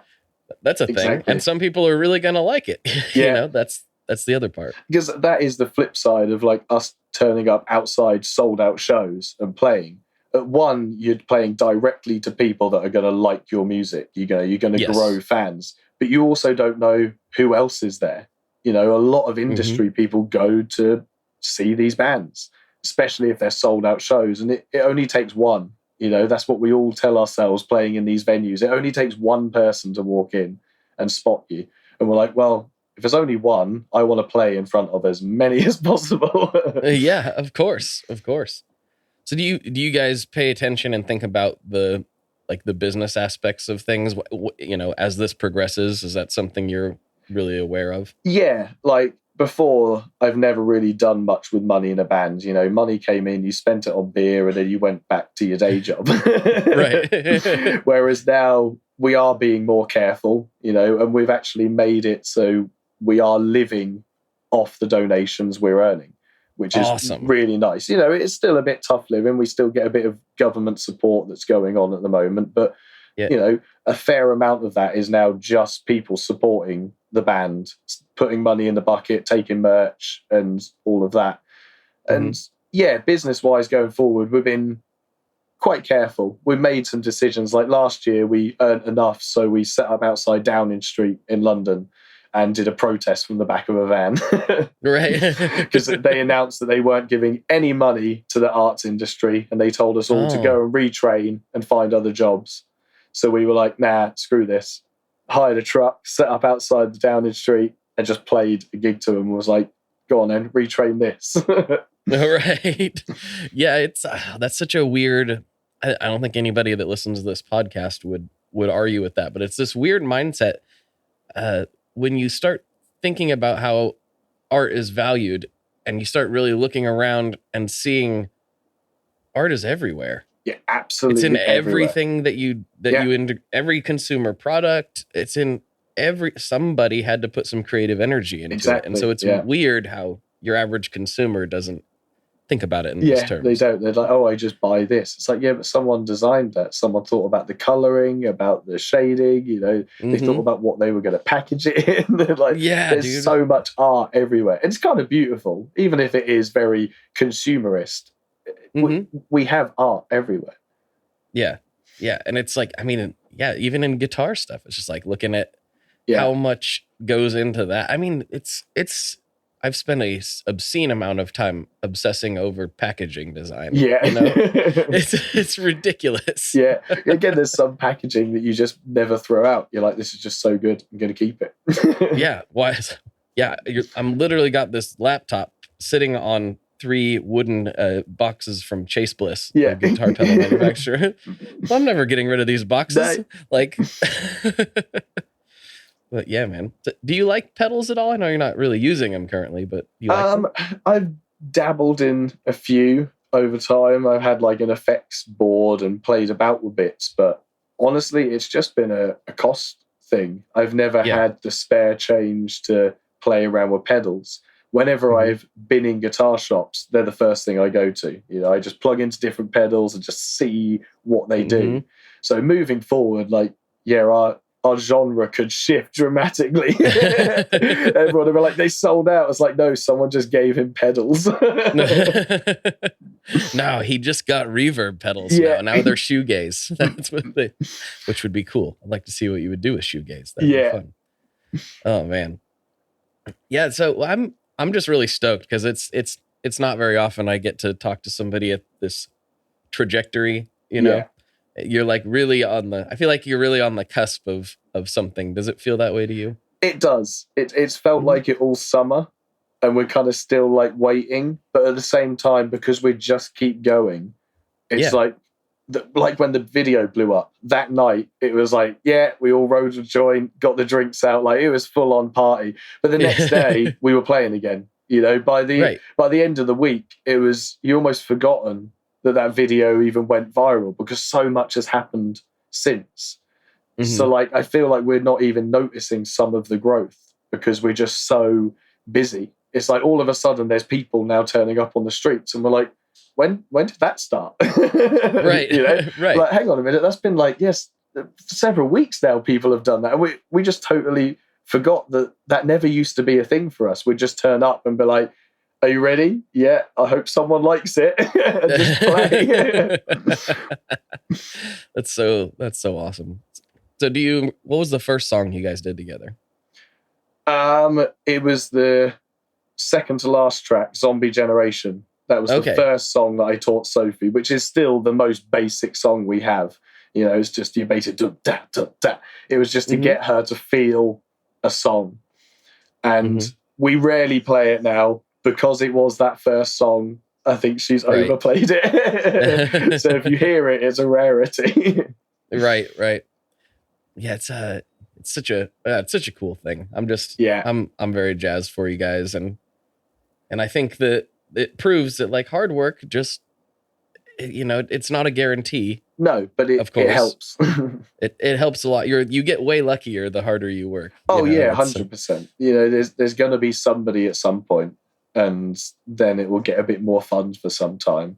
that's a thing. And some people are really going to like it. You know, that's the other part. Because that is the flip side of like us turning up outside sold out shows and playing. At one, you're playing directly to people that are going to like your music. You're going to grow fans, but you also don't know who else is there. You know, a lot of industry people go to see these bands, especially if they're sold out shows. And it only takes one, you know, that's what we all tell ourselves playing in these venues. It only takes one person to walk in and spot you. And we're like, well, if there's only one, I want to play in front of as many as possible. Yeah, of course. Of course. So do you guys pay attention and think about the business aspects of things, you know, as this progresses? Is that something you're really aware of? Yeah, like before, I've never really done much with money in a band. You know, money came in, you spent it on beer, and then you went back to your day job. Right. Whereas now we are being more careful, you know, and we've actually made it so we are living off the donations we're earning, which is awesome. Really nice. You know, it's still a bit tough living. We still get a bit of government support that's going on at the moment, but you know, a fair amount of that is now just people supporting the band, putting money in the bucket, taking merch and all of that. And business-wise going forward, we've been quite careful. We've made some decisions. Like last year, we earned enough, so we set up outside Downing Street in London and did a protest from the back of a van. Right. Because they announced that they weren't giving any money to the arts industry, and they told us all to go and retrain and find other jobs. So we were like, nah, screw this. Hired a truck, set up outside the Downing Street, and just played a gig to them and was like, go on then, retrain this. Right. Yeah, that's such a weird, I don't think anybody that listens to this podcast would argue with that, but it's this weird mindset when you start thinking about how art is valued and you start really looking around and seeing art is everywhere. Yeah, absolutely. It's in everywhere. everything that you every consumer product. It's in somebody had to put some creative energy into it. And so it's weird how your average consumer doesn't think about it in these terms. They don't. They're like, oh, I just buy this. It's like, yeah, but someone designed that. Someone thought about the coloring, about the shading, they thought about what they were going to package it in. Like, there's so much art everywhere. It's kind of beautiful, even if it is very consumerist. We have art everywhere. Yeah. Yeah. And it's like, I mean, even in guitar stuff, it's just like looking at how much goes into that. I mean, I've spent a obscene amount of time obsessing over packaging design. Yeah. It's ridiculous. Yeah. Again, there's some packaging that you just never throw out. You're like, this is just so good, I'm going to keep it. Yeah. Why? Yeah. I'm literally got this laptop sitting on 3 wooden boxes from Chase Bliss, a guitar pedal manufacturer. I'm never getting rid of these boxes. Like, but yeah, man. Do you like pedals at all? I know you're not really using them currently, but do you like them? I've dabbled in a few over time. I've had like an effects board and played about with bits, but honestly, it's just been a cost thing. I've never had the spare change to play around with pedals. Whenever I've been in guitar shops, they're the first thing I go to. I just plug into different pedals and just see what they do. So moving forward, like, our genre could shift dramatically. Everyone would be like, they sold out. It's like, no, someone just gave him pedals. No, he just got reverb pedals now. Now they're shoegaze. That's which would be cool. I'd like to see what you would do with shoegaze. That'd be fun. Oh man. Yeah, so I'm just really stoked because it's not very often I get to talk to somebody at this trajectory, You're like really I feel like you're really on the cusp of something. Does it feel that way to you? It does. It's felt like it all summer, and we're kind of still like waiting, but at the same time, because we just keep going, it's like when the video blew up that night, it was like, we all rode a joint, got the drinks out, like it was full on party. But the next day we were playing again. By the end of the week, you almost forgotten that video even went viral because so much has happened since. So like, I feel like we're not even noticing some of the growth because we're just so busy. It's like all of a sudden there's people now turning up on the streets and we're like, when did that start? Right. Right. Like, hang on a minute. That's been like, several weeks now people have done that. And we just totally forgot that never used to be a thing for us. We'd just turn up and be like, are you ready? Yeah, I hope someone likes it. And just play. That's so awesome. So what was the first song you guys did together? It was the second to last track, Zombie Generation. That was the first song that I taught Sophie, which is still the most basic song we have. It's just your basic da da da. It was just to get her to feel a song. And we rarely play it now because it was that first song. I think she's overplayed it. So if you hear it, it's a rarity. Right. Yeah, it's such a cool thing. I'm very jazzed for you guys, and I think that it proves that like hard work just it's not a guarantee. No, but it helps. it helps a lot. You get way luckier the harder you work. 100%. There's going to be somebody at some point, and then it will get a bit more fun for some time.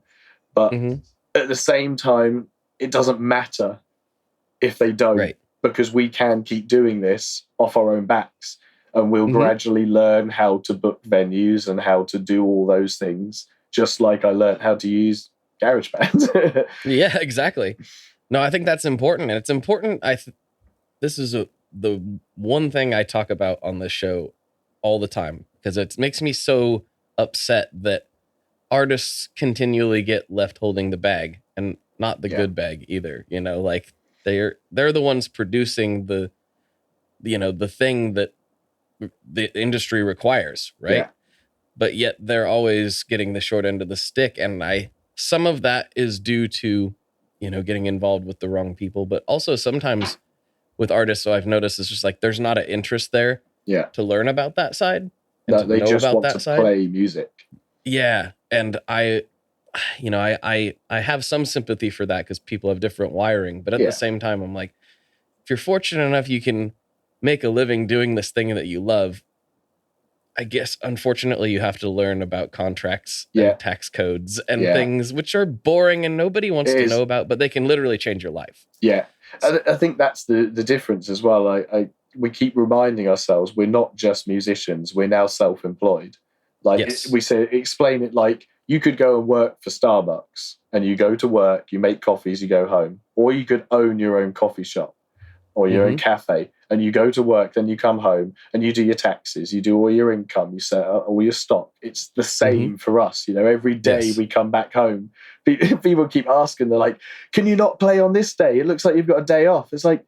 But at the same time, it doesn't matter if they don't, because we can keep doing this off our own backs, and we'll gradually learn how to book venues and how to do all those things, just like I learned how to use GarageBand. Yeah, exactly. No, I think that's important, and it's important. This is the one thing I talk about on this show all the time, because it makes me so upset that artists continually get left holding the bag, and not the good bag either. You know, like they're the ones producing the thing that the industry requires, right? Yeah. But yet they're always getting the short end of the stick, and some of that is due to getting involved with the wrong people, but also sometimes with artists, so I've noticed it's just like there's not an interest there to learn about that side and No, to they know just about want that to side. play music. Yeah, and I have some sympathy for that because people have different wiring, but at the same time, I'm like, if you're fortunate enough, you can make a living doing this thing that you love. I guess, unfortunately, you have to learn about contracts and tax codes and things which are boring and nobody wants to know about, but they can literally change your life. Yeah, I think that's the difference as well. We keep reminding ourselves we're not just musicians; we're now self-employed. Like we say, explain it like you could go and work for Starbucks, and you go to work, you make coffees, you go home, or you could own your own coffee shop or your own cafe, and you go to work, then you come home and you do your taxes, you do all your income, you set up all your stock. It's the same for us. Every day we come back home, people keep asking, they're like, can you not play on this day? It looks like you've got a day off. It's like,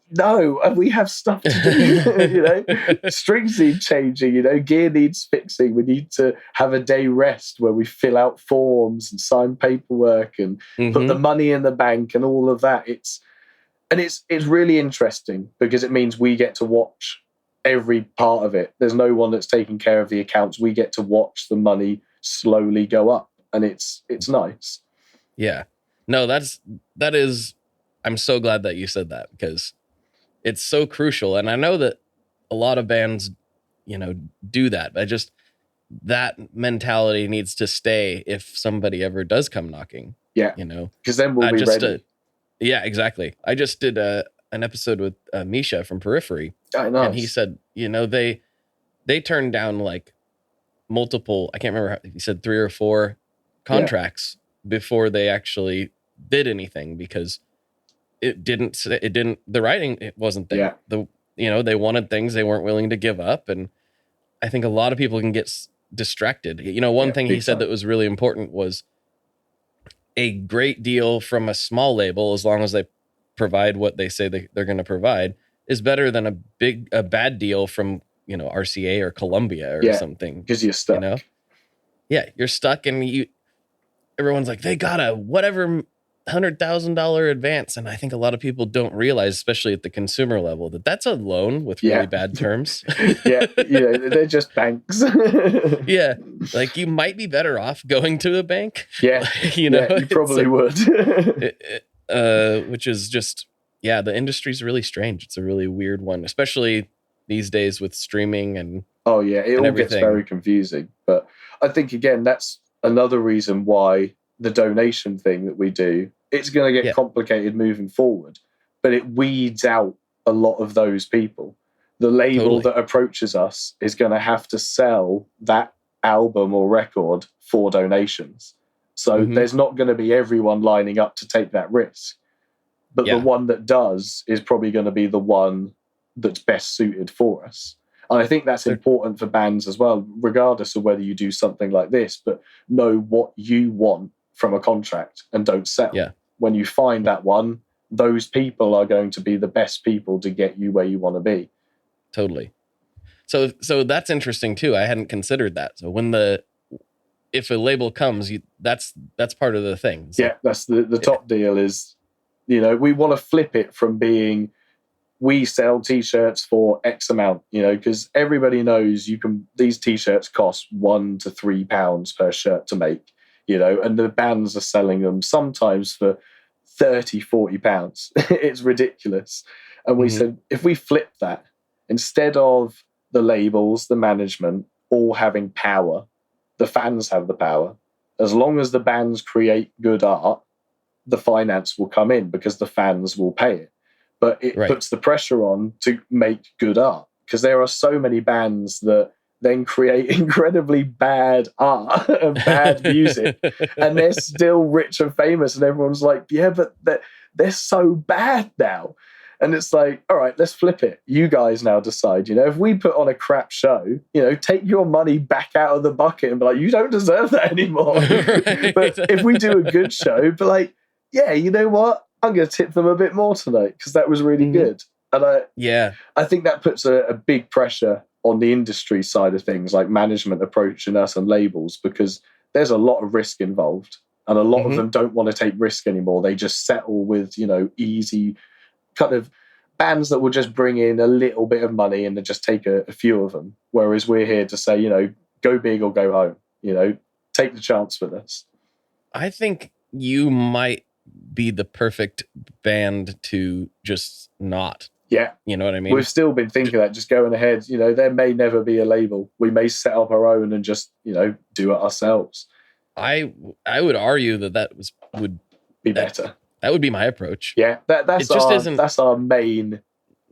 no, and we have stuff to do. Strings need changing, gear needs fixing. We need to have a day rest where we fill out forms and sign paperwork and put the money in the bank and all of that. It's really interesting because it means we get to watch every part of it. There's no one that's taking care of the accounts. We get to watch the money slowly go up, and it's nice. Yeah. No, that is, I'm so glad that you said that because it's so crucial. And I know that a lot of bands, do that. But that mentality needs to stay if somebody ever does come knocking. Yeah. Because then we'll be ready. Yeah, exactly. I just did an episode with Misha from Periphery. Oh, nice. And he said, they turned down like multiple, I can't remember how he said 3 or 4 contracts before they actually did anything because the writing, it wasn't there. They wanted things they weren't willing to give up. And I think a lot of people can get distracted. One thing he said that was really important was a great deal from a small label, as long as they provide what they say they're going to provide, is better than a bad deal from RCA or Columbia or something. Because you're stuck. You're stuck, and everyone's like, they got a whatever $100,000 advance, and I think a lot of people don't realize, especially at the consumer level, that that's a loan with really bad terms. They're just banks. Like you might be better off going to a bank. You probably would. Which is just the industry's really strange. It's a really weird one, especially these days with streaming and it all gets very confusing. But I think again that's another reason why the donation thing that we do, it's going to get complicated moving forward, but it weeds out a lot of those people. The label that approaches us is going to have to sell that album or record for donations. So there's not going to be everyone lining up to take that risk. But the one that does is probably going to be the one that's best suited for us. And I think that's important for bands as well, regardless of whether you do something like this, but know what you want from a contract and don't settle. When you find that one, those people are going to be the best people to get you where you want to be. Totally. So that's interesting too. I hadn't considered that. So if a label comes, that's part of the thing. So, that's the top deal is, we want to flip it from being, we sell t-shirts for X amount, because everybody knows these t-shirts cost £1 to £3 per shirt to make. And the bands are selling them sometimes for £30-40. It's ridiculous. And we said, if we flip that, instead of the labels, the management all having power, the fans have the power. As long as the bands create good art, the finance will come in because the fans will pay it. But it puts the pressure on to make good art because there are so many bands that then create incredibly bad art and bad music, and they're still rich and famous, and everyone's like, but they're so bad now. And it's like, all right, let's flip it. You guys now decide, if we put on a crap show, take your money back out of the bucket and be like, you don't deserve that anymore. Right. But if we do a good show, be like, yeah, you know what? I'm going to tip them a bit more tonight because that was really good. And I think that puts a big pressure on the industry side of things, like management approaching us and labels, because there's a lot of risk involved. And a lot of them don't want to take risk anymore. They just settle with, easy kind of bands that will just bring in a little bit of money and then just take a few of them. Whereas we're here to say, go big or go home, take the chance with us. I think you might be the perfect band to just not. Yeah. You know what I mean? We've still been thinking that, just going ahead, there may never be a label. We may set up our own and just, do it ourselves. I would argue that would be better. That would be my approach. Yeah, that's our main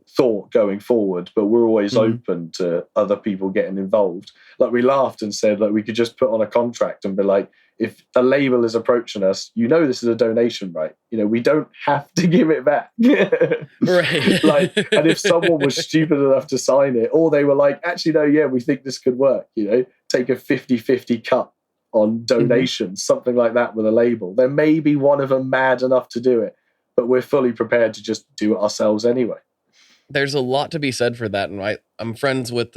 thought going forward. But we're always open to other people getting involved. Like, we laughed and said, like, we could just put on a contract and be like, if a label is approaching us, this is a donation, right? We don't have to give it back. Right. And if someone was stupid enough to sign it, or they were like, actually, no, yeah, we think this could work, take a 50-50 cut on donations, something like that with a label. There may be one of them mad enough to do it, but we're fully prepared to just do it ourselves anyway. There's a lot to be said for that. And I'm friends with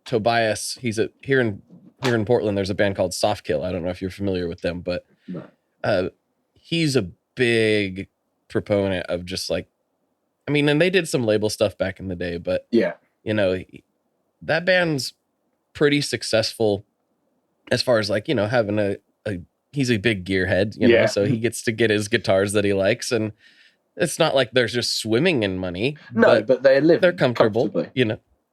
Tobias. He's here in Portland. There's a band called Softkill. I don't know if you're familiar with them, but he's a big proponent of just like, and they did some label stuff back in the day, but that band's pretty successful as far as like, having he's a big gearhead, so he gets to get his guitars that he likes. And it's not like they're just swimming in money. No, but they're comfortable,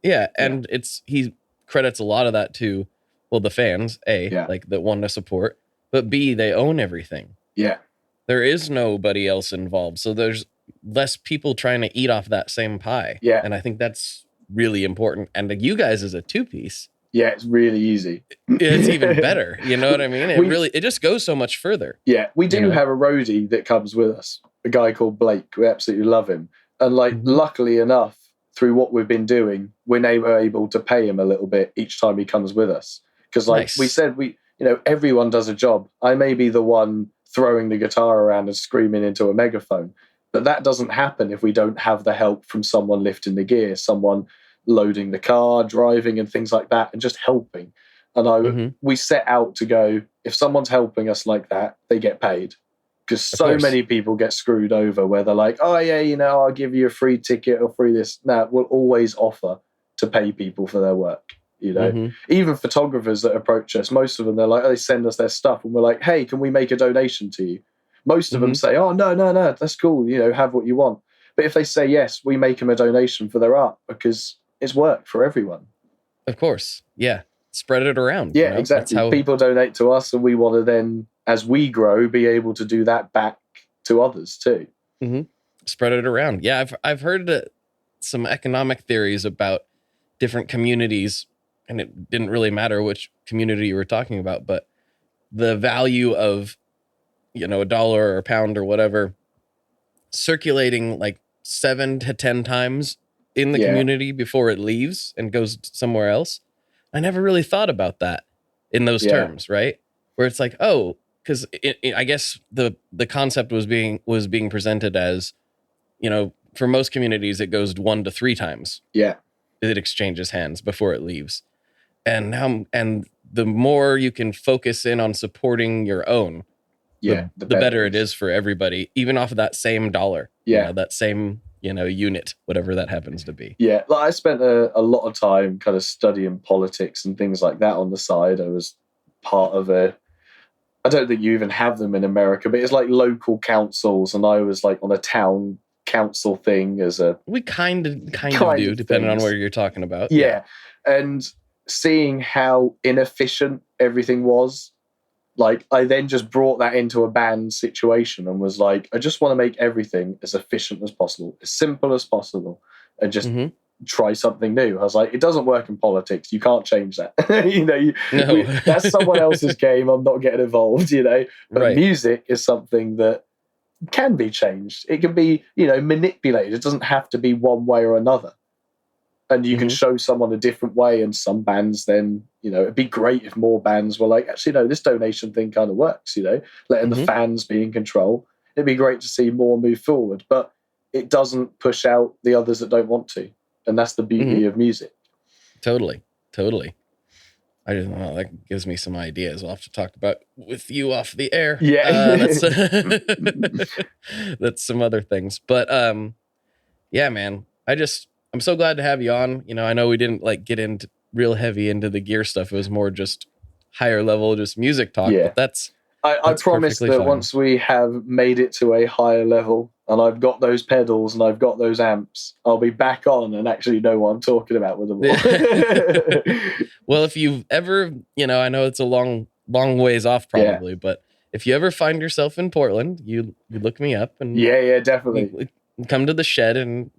Yeah. And he credits a lot of that to, well, the fans, like that want to support, but B, they own everything. Yeah. There is nobody else involved. So there's less people trying to eat off that same pie. Yeah. And I think that's really important. And you guys as a two-piece. Yeah, it's really easy. It's even better. You know what I mean? It just goes so much further. Yeah, we do have a roadie that comes with us, a guy called Blake. We absolutely love him. And luckily enough, through what we've been doing, we're now able to pay him a little bit each time he comes with us. Because we said, everyone does a job. I may be the one throwing the guitar around and screaming into a megaphone, but that doesn't happen if we don't have the help from someone lifting the gear, someone loading the car, driving and things like that, and just helping. And we set out to go, if someone's helping us like that, they get paid. Because so many people get screwed over where they're like, oh yeah, I'll give you a free ticket or free this. No, we'll always offer to pay people for their work. Even photographers that approach us, most of them, they're like, they send us their stuff and we're like, hey, can we make a donation to you? Most of them say, oh, no, that's cool. Have what you want. But if they say yes, we make them a donation for their art because it's work for everyone. Of course. Yeah. Spread it around. Yeah, exactly. People donate to us and we want to then, as we grow, be able to do that back to others too. Spread it around. Yeah, I've heard some economic theories about different communities, and it didn't really matter which community you were talking about, but the value of, $1 or a pound or whatever circulating like 7 to 10 times in the community before it leaves and goes somewhere else. I never really thought about that in those terms, right? Where it's like, oh, because I guess the concept was being presented as, for most communities, it goes 1 to 3 times. Yeah. It exchanges hands before it leaves. And the more you can focus in on supporting your own, the better it is for everybody, even off of that same dollar. Yeah. That same, unit, whatever that happens to be. Yeah. I spent a lot of time kind of studying politics and things like that on the side. I was part of I don't think you even have them in America, but it's like local councils. And I was like on a town council thing we kind of do, depending on where you're talking about. Yeah. And seeing how inefficient everything was, like I then just brought that into a band situation and was like, I just want to make everything as efficient as possible, as simple as possible, and just try something new. I was like, it doesn't work in politics. You can't change that. That's someone else's game. I'm not getting involved, But music is something that can be changed. It can be, manipulated. It doesn't have to be one way or another. And you can show someone a different way. And some bands then, it'd be great if more bands were like, actually, no, this donation thing kind of works, letting the fans be in control. It'd be great to see more move forward, but it doesn't push out the others that don't want to. And that's the beauty of music. Totally. I just know that gives me some ideas. We'll have to talk about with you off the air. Yeah. That's some other things. But yeah, man, I'm so glad to have you on. I know we didn't get into real heavy into the gear stuff. It was more just higher level, just music talk. Yeah. But that's I promise that fine. Once we have made it to a higher level and I've got those pedals and I've got those amps, I'll be back on and actually know what I'm talking about with them all. Well, if you've ever, I know it's a long ways off probably, but if you ever find yourself in Portland, you look me up and yeah, definitely come to the shed and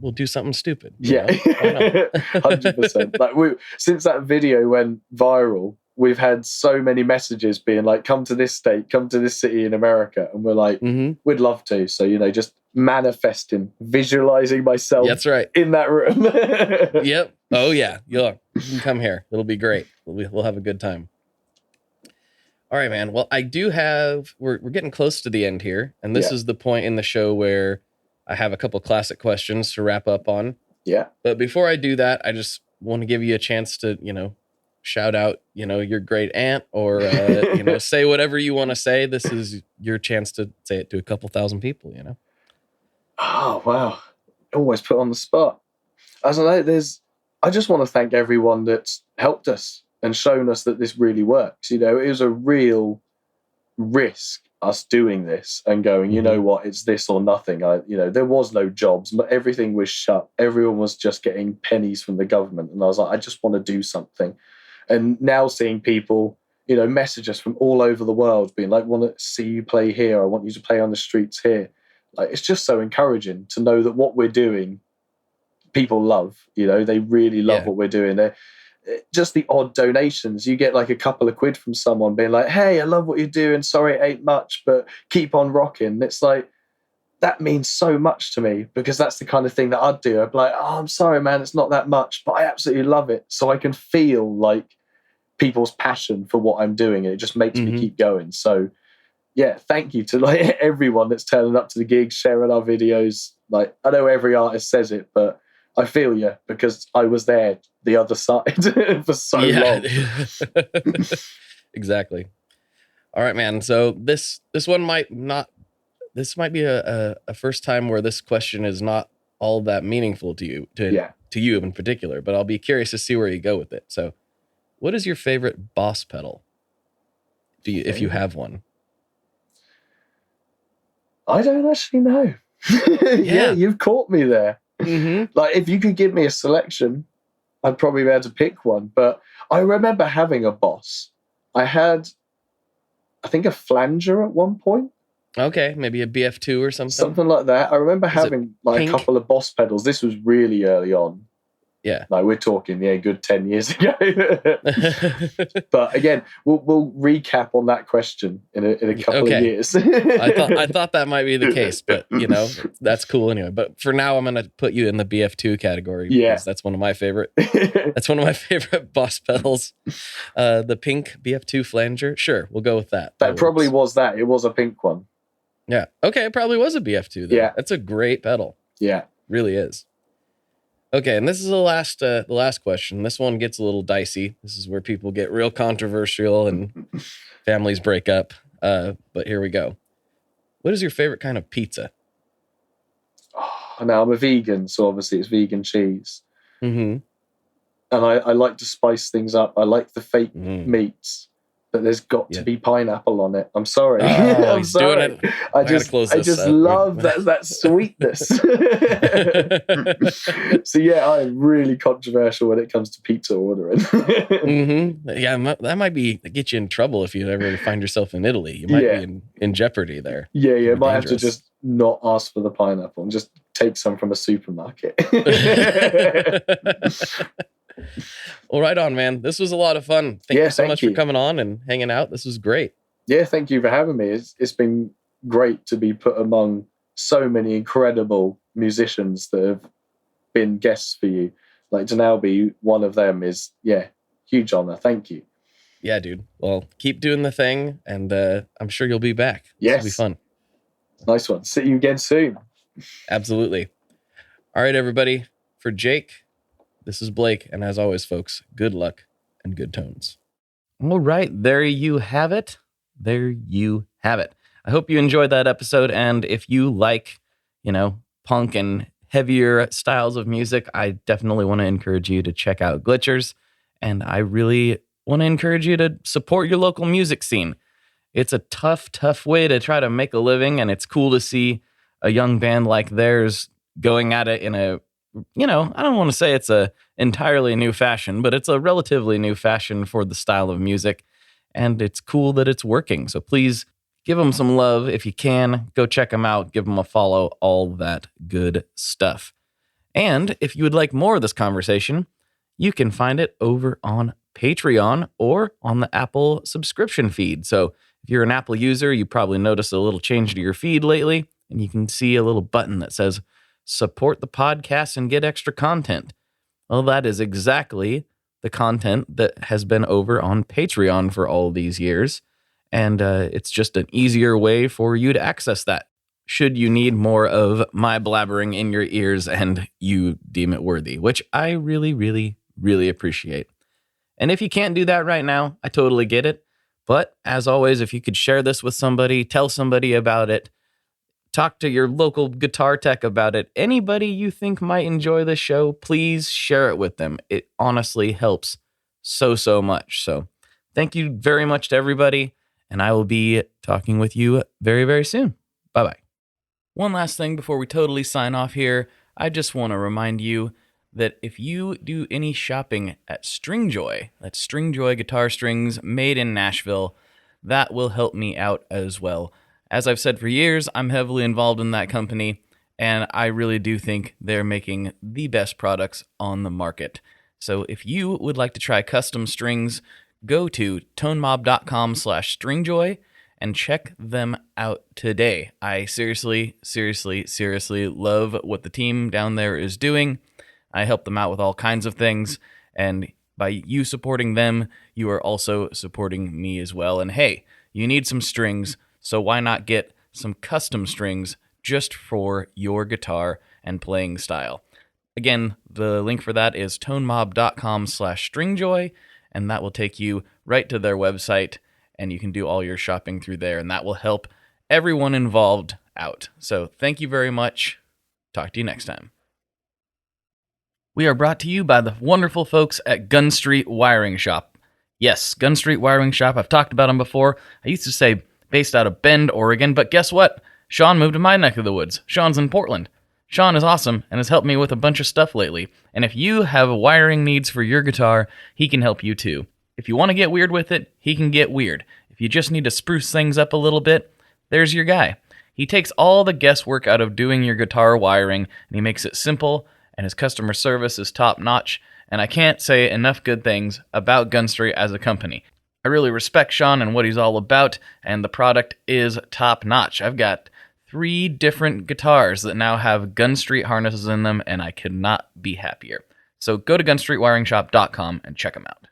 we'll do something stupid. 100%. Since that video went viral, we've had so many messages being like, come to this state, come to this city in America. And we're like, we'd love to. So, just manifesting, visualizing myself That's right. in that room. Yep. Oh, yeah. You can come here. It'll be great. We'll have a good time. All right, man. Well, I do have, we're getting close to the end here. And this is the point in the show where I have a couple classic questions to wrap up on. Yeah. But before I do that, I just want to give you a chance to, shout out, your great aunt or, say whatever you want to say. This is your chance to say it to a couple thousand people, Oh, wow. Always put on the spot. I don't know, I just want to thank everyone that's helped us and shown us that this really works. It was a real risk, us doing this and going, you know what, it's this or nothing. There was no jobs. Everything was shut. Everyone was just getting pennies from the government. And I was like, I just want to do something. And now seeing people, message us from all over the world being like, want to see you play here. I want you to play on the streets here. It's just so encouraging to know that what we're doing, people love, they really love what we're doing. They're just the odd donations. You get a couple of quid from someone being like, hey, I love what you're doing. Sorry, it ain't much, but keep on rocking. It's like, that means so much to me because that's the kind of thing that I'd do. I'd be like, oh, I'm sorry, man, it's not that much, but I absolutely love it. So I can feel people's passion for what I'm doing. And it just makes me keep going. So yeah, thank you to everyone that's turning up to the gigs, sharing our videos. I know every artist says it, but I feel you because I was there the other side for so long. Exactly. All right, man. So this one might be a first time where this question is not all that meaningful to you, to you in particular, but I'll be curious to see where you go with it. So what is your favorite Boss pedal? If you have one? I don't actually know. Yeah, you've caught me there. If you could give me a selection, I'd probably be able to pick one. But I remember having a Boss. I had, I think, a flanger at one point. Okay, maybe a BF2 or something. Something like that. I remember having a couple of Boss pedals. This was really early on. Yeah. We're talking, good 10 years ago. But again, we'll recap on that question in a couple of years. I thought that might be the case, but that's cool anyway. But for now, I'm going to put you in the BF2 category because that's one of my favorite. That's one of my favorite Boss pedals. The pink BF2 flanger. Sure, we'll go with that. That probably was that. It was a pink one. Yeah. Okay, it probably was a BF2 then. Yeah. That's a great pedal. Yeah. Really is. Okay, and this is the last question. This one gets a little dicey. This is where people get real controversial and families break up. But here we go. What is your favorite kind of pizza? Oh, now I'm a vegan, so obviously it's vegan cheese. And I like to spice things up. I like the fake meats, but there's got to be pineapple on it. I'm sorry. Oh, I'm sorry. doing it. I just love that sweetness. So yeah, I'm really controversial when it comes to pizza ordering. Yeah, that might get you in trouble if you ever find yourself in Italy. You might be in jeopardy there. Yeah. Might have to just not ask for the pineapple and just take some from a supermarket. Well, right on, man. This was a lot of fun. Thank you so much for coming on and hanging out. This was great. Yeah, thank you for having me. It's been great to be put among so many incredible musicians that have been guests for you. Like, to now be one of them is, huge honor. Thank you. Yeah, dude. Well, keep doing the thing, and I'm sure you'll be back. Yes. It'll be fun. Nice one. See you again soon. Absolutely. All right, everybody. For Jake, this is Blake, and as always, folks, good luck and good tones. All right, there you have it. There you have it. I hope you enjoyed that episode, and if you like, punk and heavier styles of music, I definitely want to encourage you to check out Glitchers, and I really want to encourage you to support your local music scene. It's a tough way to try to make a living, and it's cool to see a young band like theirs going at it in a, I don't want to say it's a entirely new fashion, but it's a relatively new fashion for the style of music, and it's cool that it's working. So please give them some love if you can. Go check them out. Give them a follow. All that good stuff. And if you would like more of this conversation, you can find it over on Patreon or on the Apple subscription feed. So if you're an Apple user, you probably noticed a little change to your feed lately, and you can see a little button that says support the podcast and get extra content. Well, that is exactly the content that has been over on Patreon for all these years. And it's just an easier way for you to access that, should you need more of my blabbering in your ears and you deem it worthy, which I really, really, really appreciate. And if you can't do that right now, I totally get it. But as always, if you could share this with somebody, tell somebody about it, talk to your local guitar tech about it, anybody you think might enjoy the show, please share it with them. It honestly helps so much. So thank you very much to everybody. And I will be talking with you very, very soon. Bye-bye. One last thing before we totally sign off here. I just want to remind you that if you do any shopping at Stringjoy, that's Stringjoy guitar strings made in Nashville, that will help me out as well. As I've said for years, I'm heavily involved in that company, and I really do think they're making the best products on the market. So if you would like to try custom strings, go to tonemob.com/stringjoy and check them out today. I seriously love what the team down there is doing. I help them out with all kinds of things, and by you supporting them, you are also supporting me as well. And hey, you need some strings, so why not get some custom strings just for your guitar and playing style? Again, the link for that is tonemob.com/stringjoy, and that will take you right to their website, and you can do all your shopping through there, and that will help everyone involved out. So thank you very much. Talk to you next time. We are brought to you by the wonderful folks at Gun Street Wiring Shop. Yes, Gun Street Wiring Shop. I've talked about them before. I used to say based out of Bend, Oregon, but guess what? Sean moved to my neck of the woods. Sean's in Portland. Sean is awesome and has helped me with a bunch of stuff lately. And if you have wiring needs for your guitar, he can help you too. If you want to get weird with it, he can get weird. If you just need to spruce things up a little bit, there's your guy. He takes all the guesswork out of doing your guitar wiring, and he makes it simple, and his customer service is top-notch, and I can't say enough good things about Gun Street as a company. I really respect Sean and what he's all about, and the product is top-notch. I've got 3 different guitars that now have Gun Street harnesses in them, and I could not be happier. So go to gunstreetwiringshop.com and check them out.